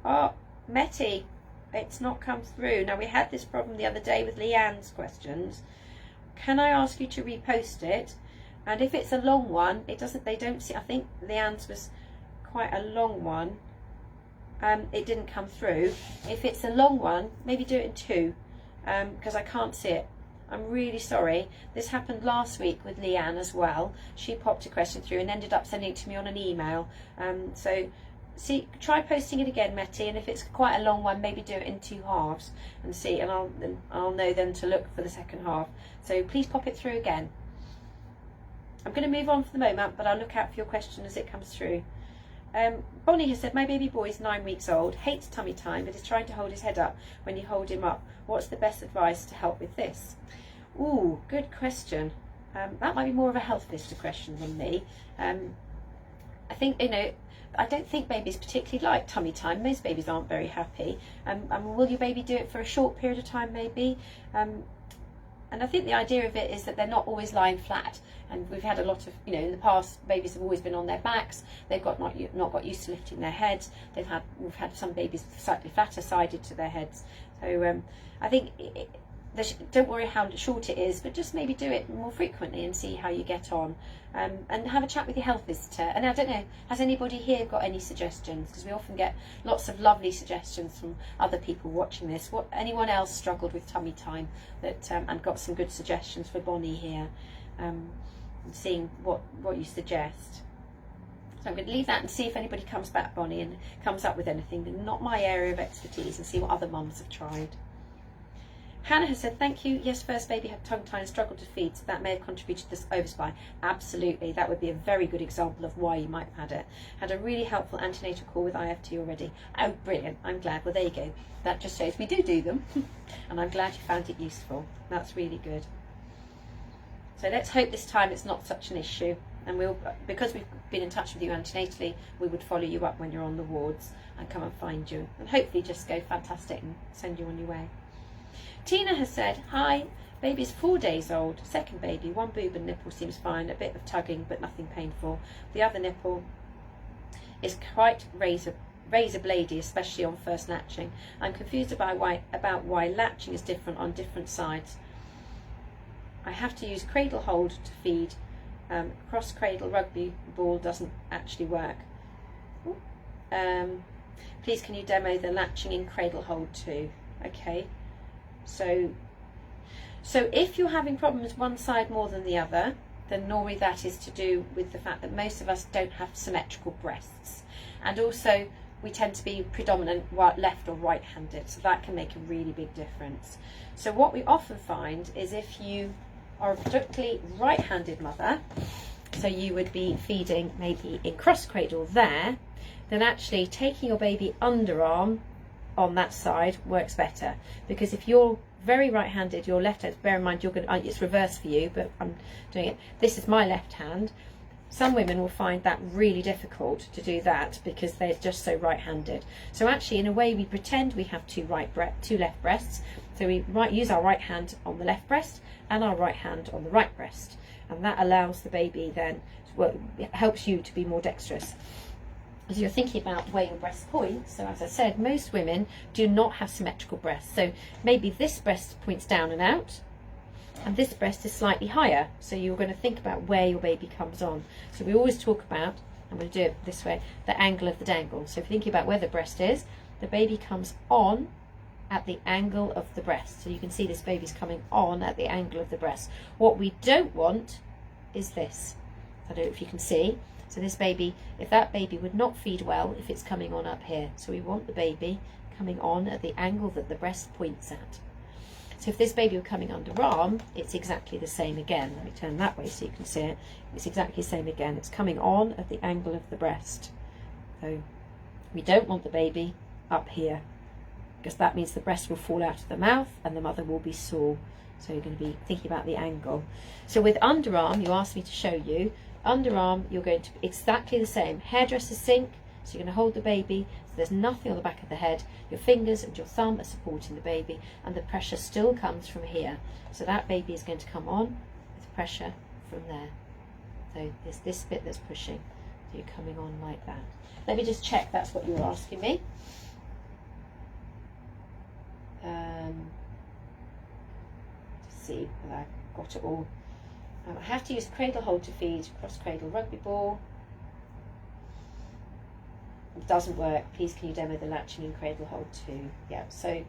Oh, Metty, it's not come through. Now, we had this problem the other day with Leanne's questions. Can I ask you to repost it? And if it's a long one, they don't see, I think Leanne's was quite a long one. It didn't come through. If it's a long one, maybe do it in two, because I can't see it. I'm really sorry. This happened last week with Leanne as well. She popped a question through and ended up sending it to me on an email. So try posting it again, Metty, and if it's quite a long one, maybe do it in two halves and see, and I'll know then to look for the second half. So please pop it through again. I'm going to move on for the moment, but I'll look out for your question as it comes through. Bonnie has said, my baby boy is 9 weeks old, hates tummy time, but is trying to hold his head up when you hold him up. What's the best advice to help with this? Ooh, good question. That might be more of a health visitor question than me. I think, I don't think babies particularly like tummy time. Most babies aren't very happy. And will your baby do it for a short period of time, maybe? And I think the idea of it is that they're not always lying flat. And we've had a lot of, in the past, babies have always been on their backs. They've not got used to lifting their heads. We've had some babies slightly flatter sided to their heads. So I think don't worry how short it is, but just maybe do it more frequently and see how you get on. And have a chat with your health visitor. And I don't know, has anybody here got any suggestions? Because we often get lots of lovely suggestions from other people watching this. Anyone else struggled with tummy time and got some good suggestions for Bonnie here? And seeing what you suggest. So I'm going to leave that and see if anybody comes back, Bonnie, and comes up with anything, but not my area of expertise, and see what other mums have tried. Hannah has said, thank you. Yes, first baby had tongue tie and struggled to feed, so that may have contributed to this oversupply. Absolutely. That would be a very good example of why you might have had it. Had a really helpful antenatal call with IFT already. Oh, brilliant. I'm glad. Well, there you go. That just shows we do them. And I'm glad you found it useful. That's really good. So let's hope this time it's not such an issue. And because we've been in touch with you antenatally, we would follow you up when you're on the wards and come and find you. And hopefully just go fantastic and send you on your way. Tina has said, hi, baby's 4 days old, second baby, one boob and nipple seems fine, a bit of tugging but nothing painful. The other nipple is quite razor blady, especially on first latching. I'm confused about why latching is different on different sides. I have to use cradle hold to feed. Cross cradle rugby ball doesn't actually work. Please can you demo the latching in cradle hold too? Okay. So if you're having problems one side more than the other, then normally that is to do with the fact that most of us don't have symmetrical breasts, and also we tend to be predominant left or right-handed, so that can make a really big difference. So what we often find is if you are a particularly right-handed mother, so you would be feeding maybe in cross cradle there, then actually taking your baby underarm on that side works better, because if you're very right-handed, your left hand, bear in mind it's reverse for you, but I'm doing it, this is my left hand. Some women will find that really difficult to do that because they're just so right-handed. So actually, in a way, we pretend we have two left breasts. So we use our right hand on the left breast and our right hand on the right breast, and that allows the baby then, it helps you to be more dexterous. As you're thinking about where your breast points, so as I said, most women do not have symmetrical breasts. So maybe this breast points down and out, and this breast is slightly higher. So you're going to think about where your baby comes on. So we always talk about I'm going to do it this way, the angle of the dangle. So if you're thinking about where the breast is, the baby comes on at the angle of the breast. So you can see this baby's coming on at the angle of the breast. What we don't want is this. I don't know if you can see. So this baby, if that baby would not feed well if it's coming on up here. So we want the baby coming on at the angle that the breast points at. So if this baby were coming underarm, it's exactly the same again. Let me turn that way so you can see it. It's exactly the same again. It's coming on at the angle of the breast. So we don't want the baby up here, because that means the breast will fall out of the mouth and the mother will be sore. So you're going to be thinking about the angle. So with underarm, you asked me to show you. Underarm, you're going to be exactly the same. Hairdresser sink, so you're going to hold the baby, so there's nothing on the back of the head. Your fingers and your thumb are supporting the baby, and the pressure still comes from here. So that baby is going to come on with pressure from there. So there's this bit that's pushing. So you're coming on like that. Let me just check that's what you were asking me. See whether I've got it all. I have to use the cradle hold to feed cross cradle rugby ball. It doesn't work. Please can you demo the latching and cradle hold too? Yeah, so,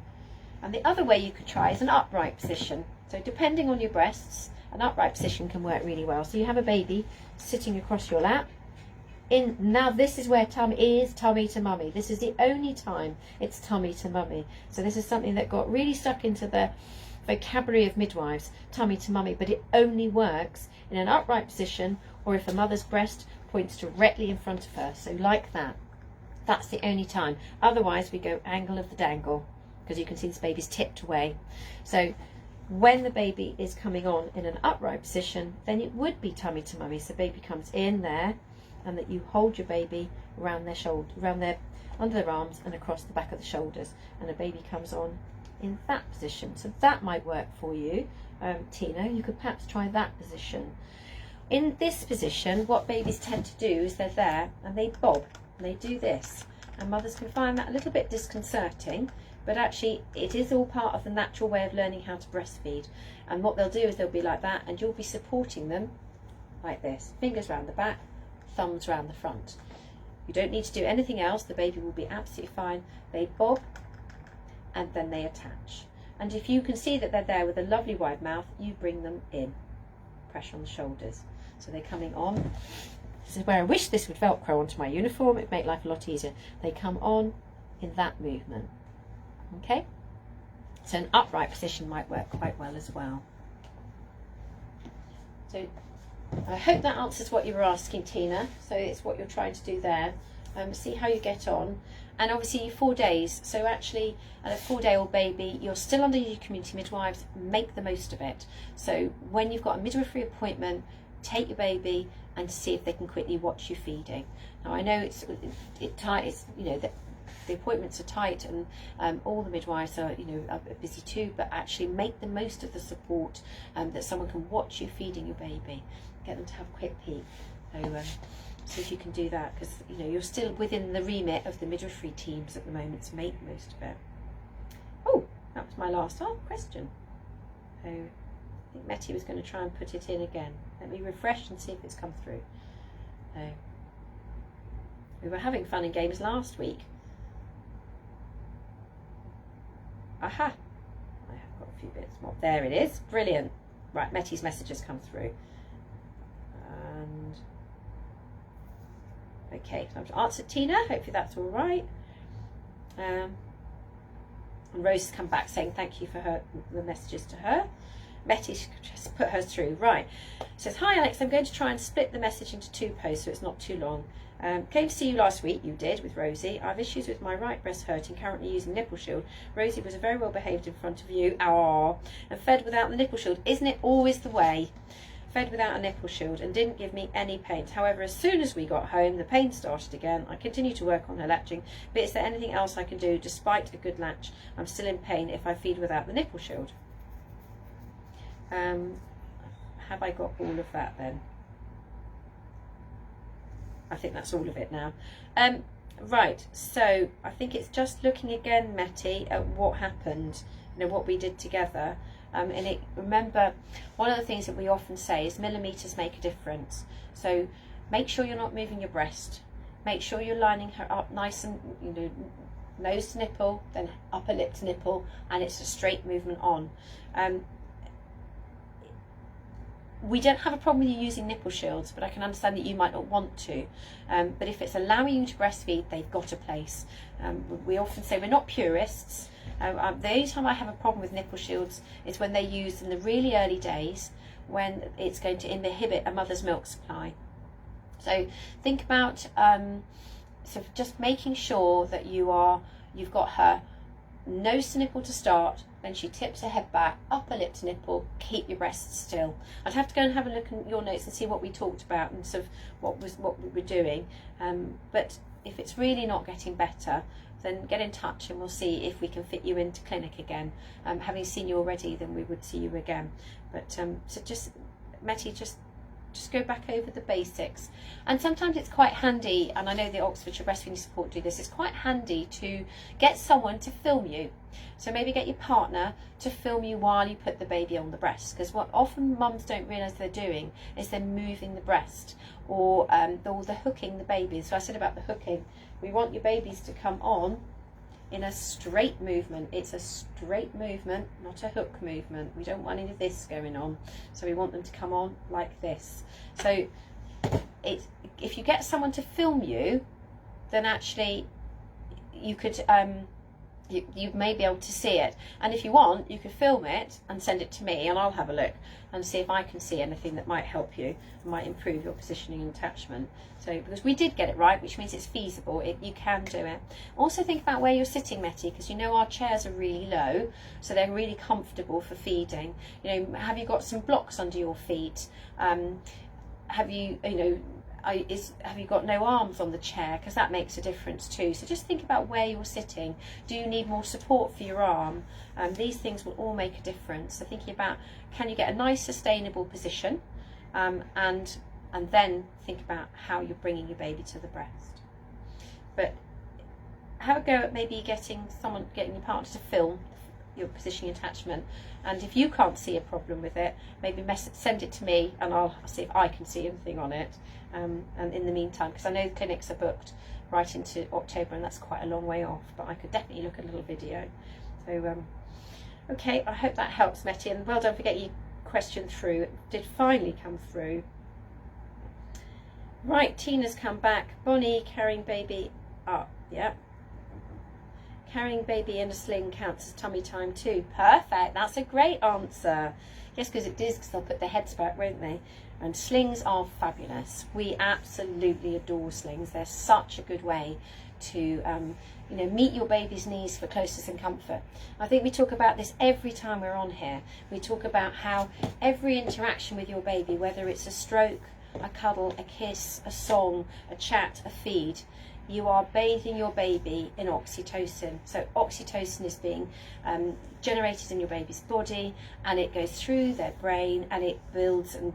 and the other way you could try is an upright position. So depending on your breasts, an upright position can work really well. So you have a baby sitting across your lap. Now this is where tummy is tummy to mummy. This is the only time it's tummy to mummy. So this is something that got really stuck into the vocabulary of midwives, tummy to mummy, but it only works in an upright position or if a mother's breast points directly in front of her. So like that. That's the only time. Otherwise we go angle of the dangle, because you can see this baby's tipped away. So when the baby is coming on in an upright position, then it would be tummy to mummy. So baby comes in there, and that you hold your baby around their shoulder, under their arms and across the back of the shoulders, and the baby comes on in that position. So that might work for you, Tina. You could perhaps try that position. In this position, what babies tend to do is they're there and they bob and they do this, and mothers can find that a little bit disconcerting, but actually it is all part of the natural way of learning how to breastfeed. And what they'll do is they'll be like that, and you'll be supporting them like this, fingers around the back, thumbs around the front. You don't need to do anything else. The baby will be absolutely fine. They bob and then they attach. And if you can see that they're there with a lovely wide mouth, you bring them in. Pressure on the shoulders. So they're coming on. This is where I wish this would Velcro onto my uniform. It'd make life a lot easier. They come on in that movement. Okay? So an upright position might work quite well as well. So I hope that answers what you were asking, Tina. So it's what you're trying to do there. See how you get on. And obviously 4 days. So actually, at a 4-day-old baby, you're still under your community midwives. Make the most of it. So when you've got a midwifery appointment, take your baby and see if they can quickly watch you feeding. Now I know it's tight. It's, you know, the appointments are tight, and all the midwives are, you know, are busy too. But actually, make the most of the support that someone can watch you feeding your baby. Get them to have a quick peek. So see if you can do that, because you know you're still within the remit of the midwifery teams at the moment, so make the most of it. Oh, that was my last question. So I think Metty was going to try and put it in again. Let me refresh and see if it's come through. So we were having fun and games last week. Aha! I have got a few bits more. There it is. Brilliant. Right, Metty's message has come through. And okay, so I've answered Tina. Hopefully that's all right. And Rose has come back saying thank you for the messages to her. Metty just put hers through. Right. Says, hi Alex, I'm going to try and split the message into 2 posts so it's not too long. Came to see you last week, you did, with Rosie. I have issues with my right breast hurting, currently using Nipple Shield. Rosie was very well behaved in front of you, and fed without the Nipple Shield. Isn't it always the way? Fed without a Nipple Shield and didn't give me any pain. However, as soon as we got home, the pain started again. I continue to work on her latching, but is there anything else I can do? Despite a good latch, I'm still in pain if I feed without the Nipple Shield. Have I got all of that then? I think that's all of it now. Right, so I think it's just looking again, Metty, at what happened, you know, what we did together. Remember, one of the things that we often say is millimetres make a difference. So make sure you're not moving your breast. Make sure you're lining her up nice and, nose to nipple, then upper lip to nipple, and it's a straight movement on. We don't have a problem with you using nipple shields, but I can understand that you might not want to. But if it's allowing you to breastfeed, they've got a place. We often say we're not purists. The only time I have a problem with nipple shields is when they're used in the really early days, when it's going to inhibit a mother's milk supply. So think about so just making sure that you've got her nose to nipple to start, then she tips her head back, upper lip to nipple, keep your breasts still. I'd have to go and have a look at your notes and see what we talked about and sort of what we were doing. But if it's really not getting better, then get in touch and we'll see if we can fit you into clinic again. Having seen you already, then we would see you again. But so just, Metty, just go back over the basics. And sometimes it's quite handy, and I know the Oxfordshire Breastfeeding Support do this, it's quite handy to get someone to film you. So maybe get your partner to film you while you put the baby on the breast, because what often mums don't realise they're doing is they're moving the breast, or they're hooking the baby. So I said about the hooking, we want your babies to come on in a straight movement. It's a straight movement, not a hook movement. We don't want any of this going on. So we want them to come on like this. So if you get someone to film you, then actually you could you may be able to see it. And if you want, you could film it and send it to me, and I'll have a look and see if I can see anything that might help you, might improve your positioning and attachment. So because we did get it right, which means it's feasible, you can do it. Also think about where you're sitting, Metty, because our chairs are really low, so they're really comfortable for feeding. Have you got some blocks under your feet? Have you got no arms on the chair? Because that makes a difference too. So just think about where you're sitting. Do you need more support for your arm? These things will all make a difference. So thinking about, can you get a nice sustainable position, and then think about how you're bringing your baby to the breast. But have a go at maybe getting your partner to film your positioning attachment, and if you can't see a problem with it, maybe send it to me and I'll see if I can see anything on it. And in the meantime, because I know the clinics are booked right into October and that's quite a long way off, but I could definitely look at a little video. So okay, I hope that helps, Metty, and well done for getting your question through. It did finally come through. Right, Tina's come back. Bonnie, carrying baby up. Yeah, carrying baby in a sling counts as tummy time too. Perfect, that's a great answer. Yes, because it is, because they'll put their heads back, won't they? And slings are fabulous. We absolutely adore slings. They're such a good way to meet your baby's needs for closeness and comfort. I think we talk about this every time we're on here. We talk about how every interaction with your baby, whether it's a stroke, a cuddle, a kiss, a song, a chat, a feed, you are bathing your baby in oxytocin. So oxytocin is being generated in your baby's body, and it goes through their brain and it builds and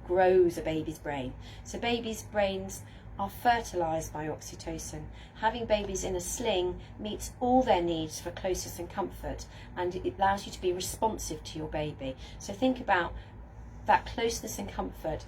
grows a baby's brain. So babies' brains are fertilized by oxytocin. Having babies in a sling meets all their needs for closeness and comfort, and it allows you to be responsive to your baby. So think about that closeness and comfort.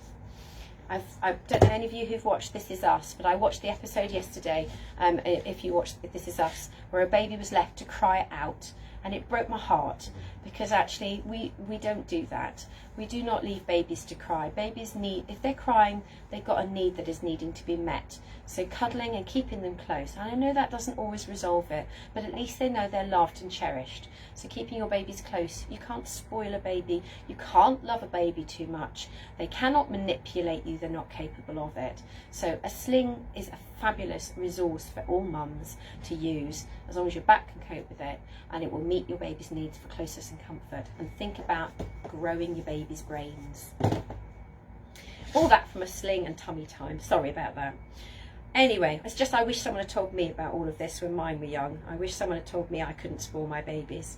I don't know any of you who've watched This Is Us, but I watched the episode yesterday, if you watched This Is Us, where a baby was left to cry out, and it broke my heart, because actually we don't do that. We do not leave babies to cry. Babies need, if they're crying, they've got a need that is needing to be met. So cuddling and keeping them close. And I know that doesn't always resolve it, but at least they know they're loved and cherished. So keeping your babies close. You can't spoil a baby. You can't love a baby too much. They cannot manipulate you. They're not capable of it. So a sling is a fabulous resource for all mums to use, as long as your back can cope with it, and it will meet your baby's needs for closeness and comfort. And think about growing your baby's brains. All that from a sling and tummy time. Sorry about that. Anyway, it's just, I wish someone had told me about all of this when mine were young. I wish someone had told me I couldn't spoil my babies.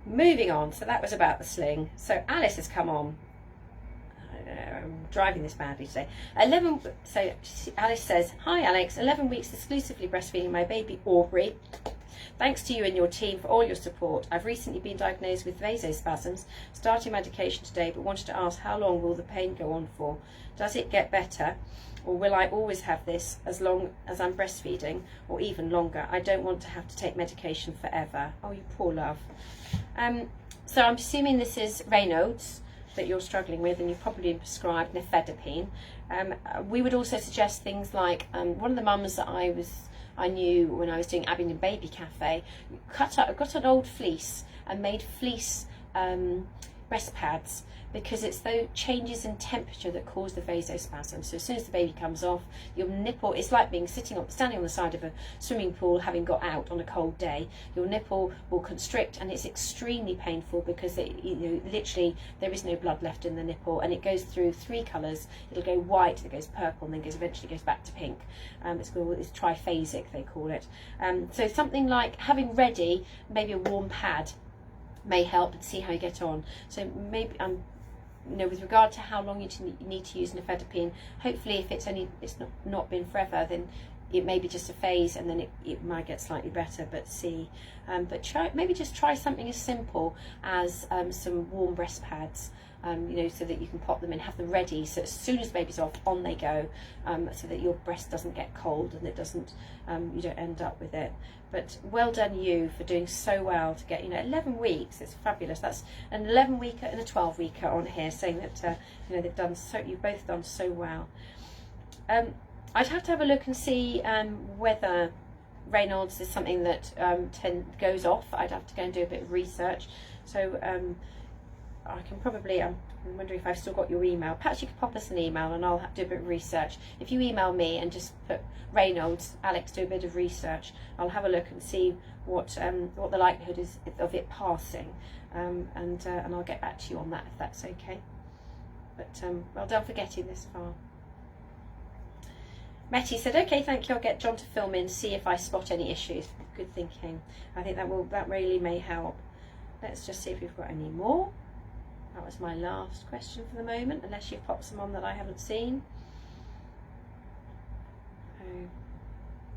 Moving on, so that was about the sling. So Alice has come on. I'm driving this badly today. So Alice says, "Hi Alex, 11 weeks exclusively breastfeeding my baby Aubrey. Thanks to you and your team for all your support. I've recently been diagnosed with vasospasms, starting medication today, but wanted to ask how long will the pain go on for? Does it get better? Or will I always have this as long as I'm breastfeeding, or even longer? I don't want to have to take medication forever. Oh, you poor love. So I'm assuming this is Raynaud's that you're struggling with, and you've probably been prescribed nifedipine. We would also suggest things like, one of the mums that I knew when I was doing Abingdon Baby Cafe, got an old fleece and made fleece breast pads, because it's those changes in temperature that cause the vasospasm. So as soon as the baby comes off, your nipple, it's like standing on the side of a swimming pool having got out on a cold day. Your nipple will constrict, and it's extremely painful because literally there is no blood left in the nipple, and it goes through 3 colours. It'll go white, it goes purple, and then eventually goes back to pink. It's triphasic, they call it. So something like having ready maybe a warm pad may help, and see how you get on. So maybe with regard to how long you need to use nifedipine, hopefully if it's not been forever, then it may be just a phase, and then it might get slightly better. But maybe just try something as simple as some warm breast pads, so that you can pop them in, have them ready, so as soon as the baby's off, on they go, so that your breast doesn't get cold and it doesn't, you don't end up with it. But well done you for doing so well to get 11 weeks. It's fabulous. That's an 11-weeker and a 12-weeker on here, saying that you've both done so well. I'd have to have a look and see whether Raynaud's is something that goes off. I'd have to go and do a bit of research. So I can probably, I'm wondering if I've still got your email. Perhaps you could pop us an email and I'll do a bit of research. If you email me and just put Raynaud's, Alex, do a bit of research, I'll have a look and see what the likelihood is of it passing, and I'll get back to you on that, if that's okay. But well done for getting this far. Metty said, okay, thank you, I'll get John to film in, see if I spot any issues. Good thinking. I think that really may help. Let's just see if we've got any more. That was my last question for the moment, unless you've popped some on that I haven't seen.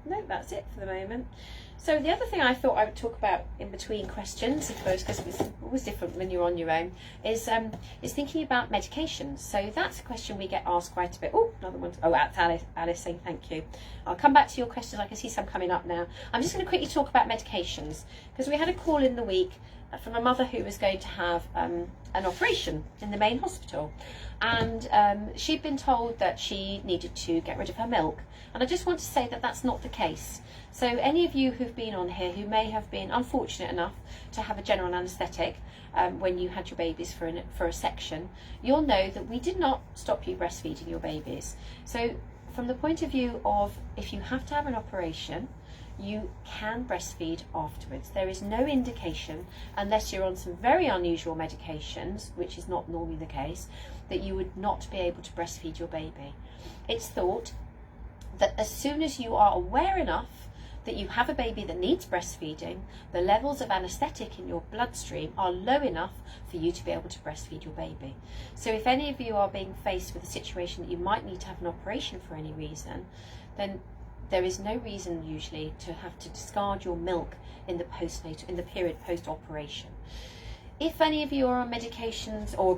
No, that's it for the moment. So the other thing I thought I would talk about in between questions, I suppose, because it's always different when you're on your own, is thinking about medications. So that's a question we get asked quite a bit. Oh, another one. Oh, that's Alice saying thank you. I'll come back to your questions. I can see some coming up now. I'm just going to quickly talk about medications, because we had a call in the week from a mother who was going to have an operation in the main hospital, and she'd been told that she needed to get rid of her milk. And I just want to say that that's not the case. So any of you who've been on here who may have been unfortunate enough to have a general anaesthetic when you had your babies for a section, you'll know that we did not stop you breastfeeding your babies. So from the point of view of, if you have to have an operation, you can breastfeed afterwards. There is no indication, unless you're on some very unusual medications, which is not normally the case, that you would not be able to breastfeed your baby. It's thought that as soon as you are aware enough that you have a baby that needs breastfeeding, the levels of anaesthetic in your bloodstream are low enough for you to be able to breastfeed your baby. So if any of you are being faced with a situation that you might need to have an operation for any reason, then there is no reason usually to have to discard your milk in the period post-operation. If any of you are on medications, or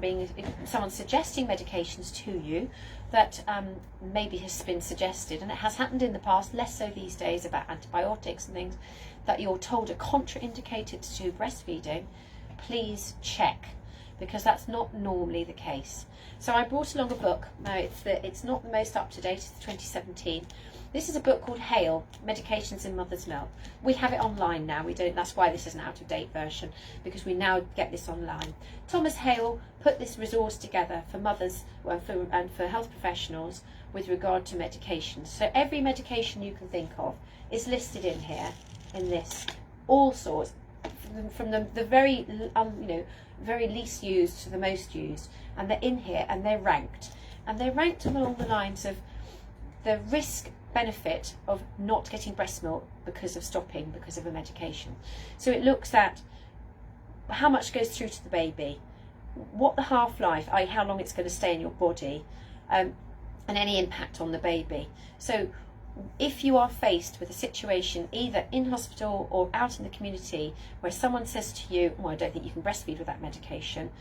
someone suggesting medications to you that maybe has been suggested, and it has happened in the past, less so these days, about antibiotics and things, that you're told are contraindicated to breastfeeding, please check, because that's not normally the case. So I brought along a book. Now it's not the most up to date, it's 2017. This is a book called Hale, Medications in Mother's Milk. We have it online now. That's why this is an out-of-date version, because we now get this online. Thomas Hale put this resource together for mothers and for health professionals with regard to medications. So every medication you can think of is listed in here, in this, all sorts, from the very very least used to the most used, and they're in here and they're ranked, along the lines of the risk benefit of not getting breast milk because of a medication. So it looks at how much goes through to the baby, what the half-life, i.e. how long it's going to stay in your body, and any impact on the baby. So if you are faced with a situation either in hospital or out in the community where someone says to you, oh, I don't think you can breastfeed with that medication,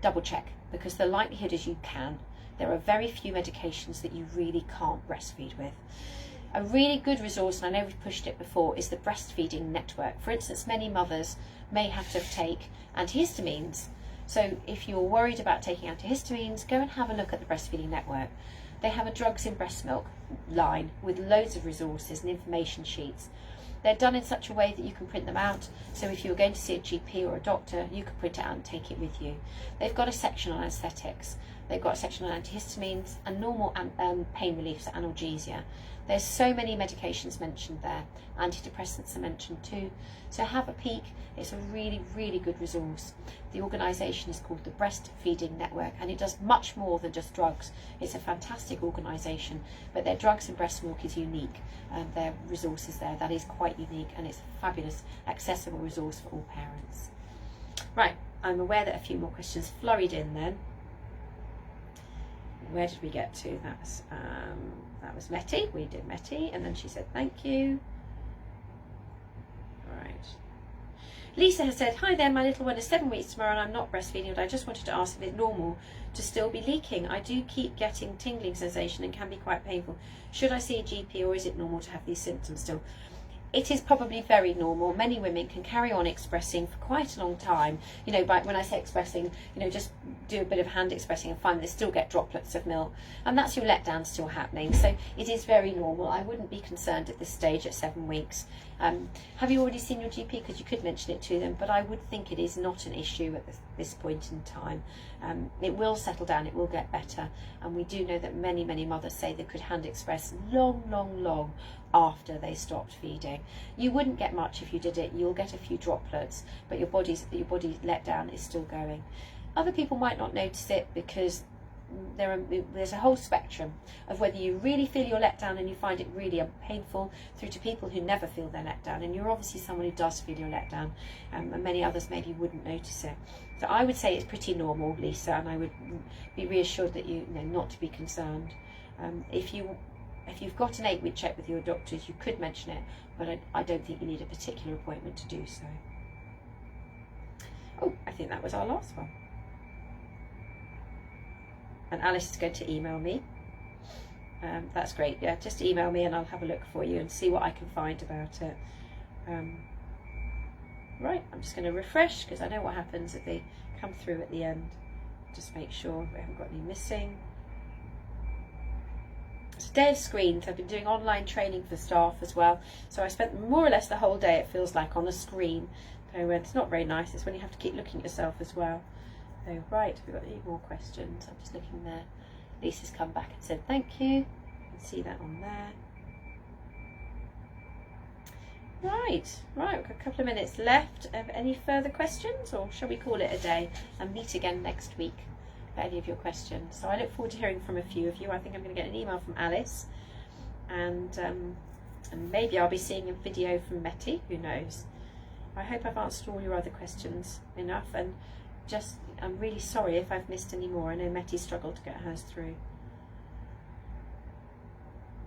double check, because the likelihood is you can. There are very few medications that you really can't breastfeed with. A really good resource, and I know we've pushed it before, is the Breastfeeding Network. For instance, many mothers may have to take antihistamines. So if you're worried about taking antihistamines, go and have a look at the Breastfeeding Network. They have a drugs in breast milk line with loads of resources and information sheets. They're done in such a way that you can print them out. So if you're going to see a GP or a doctor, you can print it out and take it with you. They've got a section on anaesthetics. They've got a section on antihistamines and normal pain reliefs, analgesia. There's so many medications mentioned there. Antidepressants are mentioned too. So have a peek. It's a really, really good resource. The organisation is called the Breastfeeding Network, and it does much more than just drugs. It's a fantastic organisation, but their drugs and breast milk is unique. Their resources there, that is quite unique, and it's a fabulous, accessible resource for all parents. Right, I'm aware that a few more questions flurried in then. Where did we get to? That was Letty. We did Letty, and then she said thank you. All right. Lisa has said, hi there, my little one is 7 weeks tomorrow and I'm not breastfeeding, and I just wanted to ask if it's normal to still be leaking. I do keep getting tingling sensation and can be quite painful. Should I see a GP, or is it normal to have these symptoms still? It is probably very normal. Many women can carry on expressing for quite a long time. You know, when I say expressing, you know, just do a bit of hand expressing and find they still get droplets of milk. And that's your letdown still happening. So it is very normal. I wouldn't be concerned at this stage at 7 weeks. Have you already seen your GP? Because you could mention it to them, but I would think it is not an issue at this point in time. It will settle down, it will get better. And we do know that many, many mothers say they could hand express long after they stopped feeding. You wouldn't get much if you did it. You'll get a few droplets, but your body letdown is still going. Other people might not notice it because there's a whole spectrum of whether you really feel your letdown and you find it really painful, through to people who never feel their letdown, and you're obviously someone who does feel your letdown, and many others maybe wouldn't notice it. So I would say it's pretty normal, Lisa, and I would be reassured that you know not to be concerned. If you've got an 8-week check with your doctors, you could mention it, but I don't think you need a particular appointment to do so. Oh, I think that was our last one. And Alice is going to email me. That's great. Yeah, just email me and I'll have a look for you and see what I can find about it. Right, I'm just going to refresh because I know what happens if they come through at the end. Just make sure we haven't got any missing. It's a day of screens. I've been doing online training for staff as well. So I spent more or less the whole day, it feels like, on a screen. So it's not very nice. It's when you have to keep looking at yourself as well. So, right, have we got any more questions? I'm just looking there. Lisa's come back and said thank you. You can see that on there. Right, we've got a couple of minutes left. Have any further questions, or shall we call it a day and meet again next week for any of your questions? So I look forward to hearing from a few of you. I think I'm going to get an email from Alice, and maybe I'll be seeing a video from Metty, who knows. I hope I've answered all your other questions enough, and just I'm really sorry if I've missed any more. I know Metty struggled to get hers through.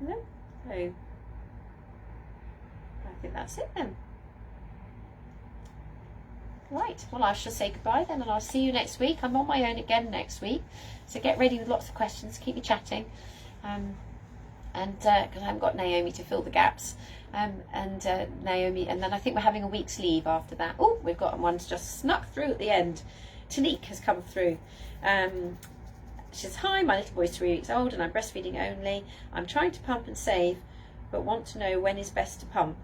No? So I think that's it then. Right, well I shall say goodbye then, and I'll see you next week. I'm on my own again next week, so get ready with lots of questions, keep me chatting. Because I haven't got Naomi to fill the gaps. Naomi, and then I think we're having a week's leave after that. Oh, we've got one just snuck through at the end. Tanique has come through. She says, hi, my little boy's 3 weeks old and I'm breastfeeding only. I'm trying to pump and save, but want to know when is best to pump.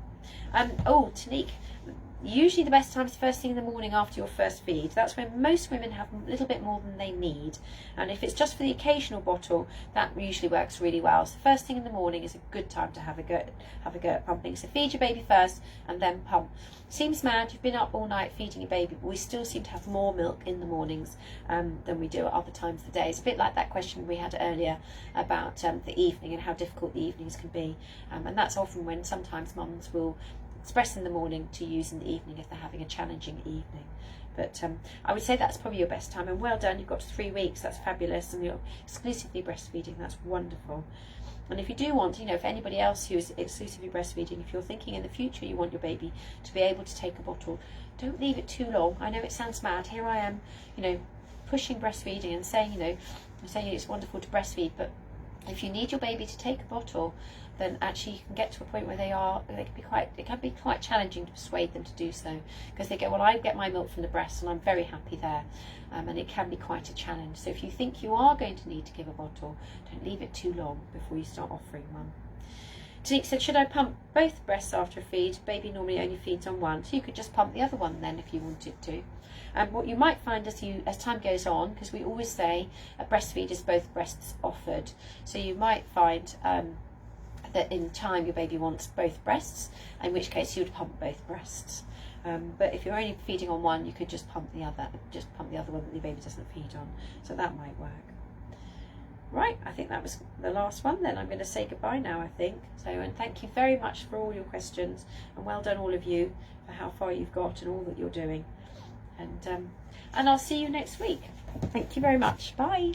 Oh, Tanique, usually the best time is first thing in the morning after your first feed. That's when most women have a little bit more than they need, and if it's just for the occasional bottle, that usually works really well. So first thing in the morning is a good time to have a go at pumping. So feed your baby first and then pump. Seems mad, you've been up all night feeding your baby, but we still seem to have more milk in the mornings than we do at other times of the day. It's a bit like that question we had earlier about the evening and how difficult the evenings can be, and that's often when sometimes mums will express in the morning to use in the evening if they're having a challenging evening. But I would say that's probably your best time, and well done, you've got 3 weeks, that's fabulous, and you're exclusively breastfeeding, that's wonderful. And if you do want, you know, for anybody else who is exclusively breastfeeding, if you're thinking in the future you want your baby to be able to take a bottle, don't leave it too long. I know it sounds mad, here I am, you know, pushing breastfeeding and saying, you know, saying it's wonderful to breastfeed, but if you need your baby to take a bottle, then actually you can get to a point where it can be quite challenging to persuade them to do so, because they go, well, I get my milk from the breast and I'm very happy there, and it can be quite a challenge. So if you think you are going to need to give a bottle, don't leave it too long before you start offering one. Tanique said, should I pump both breasts after a feed? Baby normally only feeds on one, so you could just pump the other one then if you wanted to. What you might find as time goes on, because we always say a breastfeed is both breasts offered, so you might find that in time your baby wants both breasts, in which case you would pump both breasts. But if you're only feeding on one, you could just pump the other one that your baby doesn't feed on, so that might work. Right, I think that was the last one then. I'm going to say goodbye now, I think. So, and thank you very much for all your questions, and well done all of you for how far you've got and all that you're doing. And I'll see you next week. Thank you very much. Bye.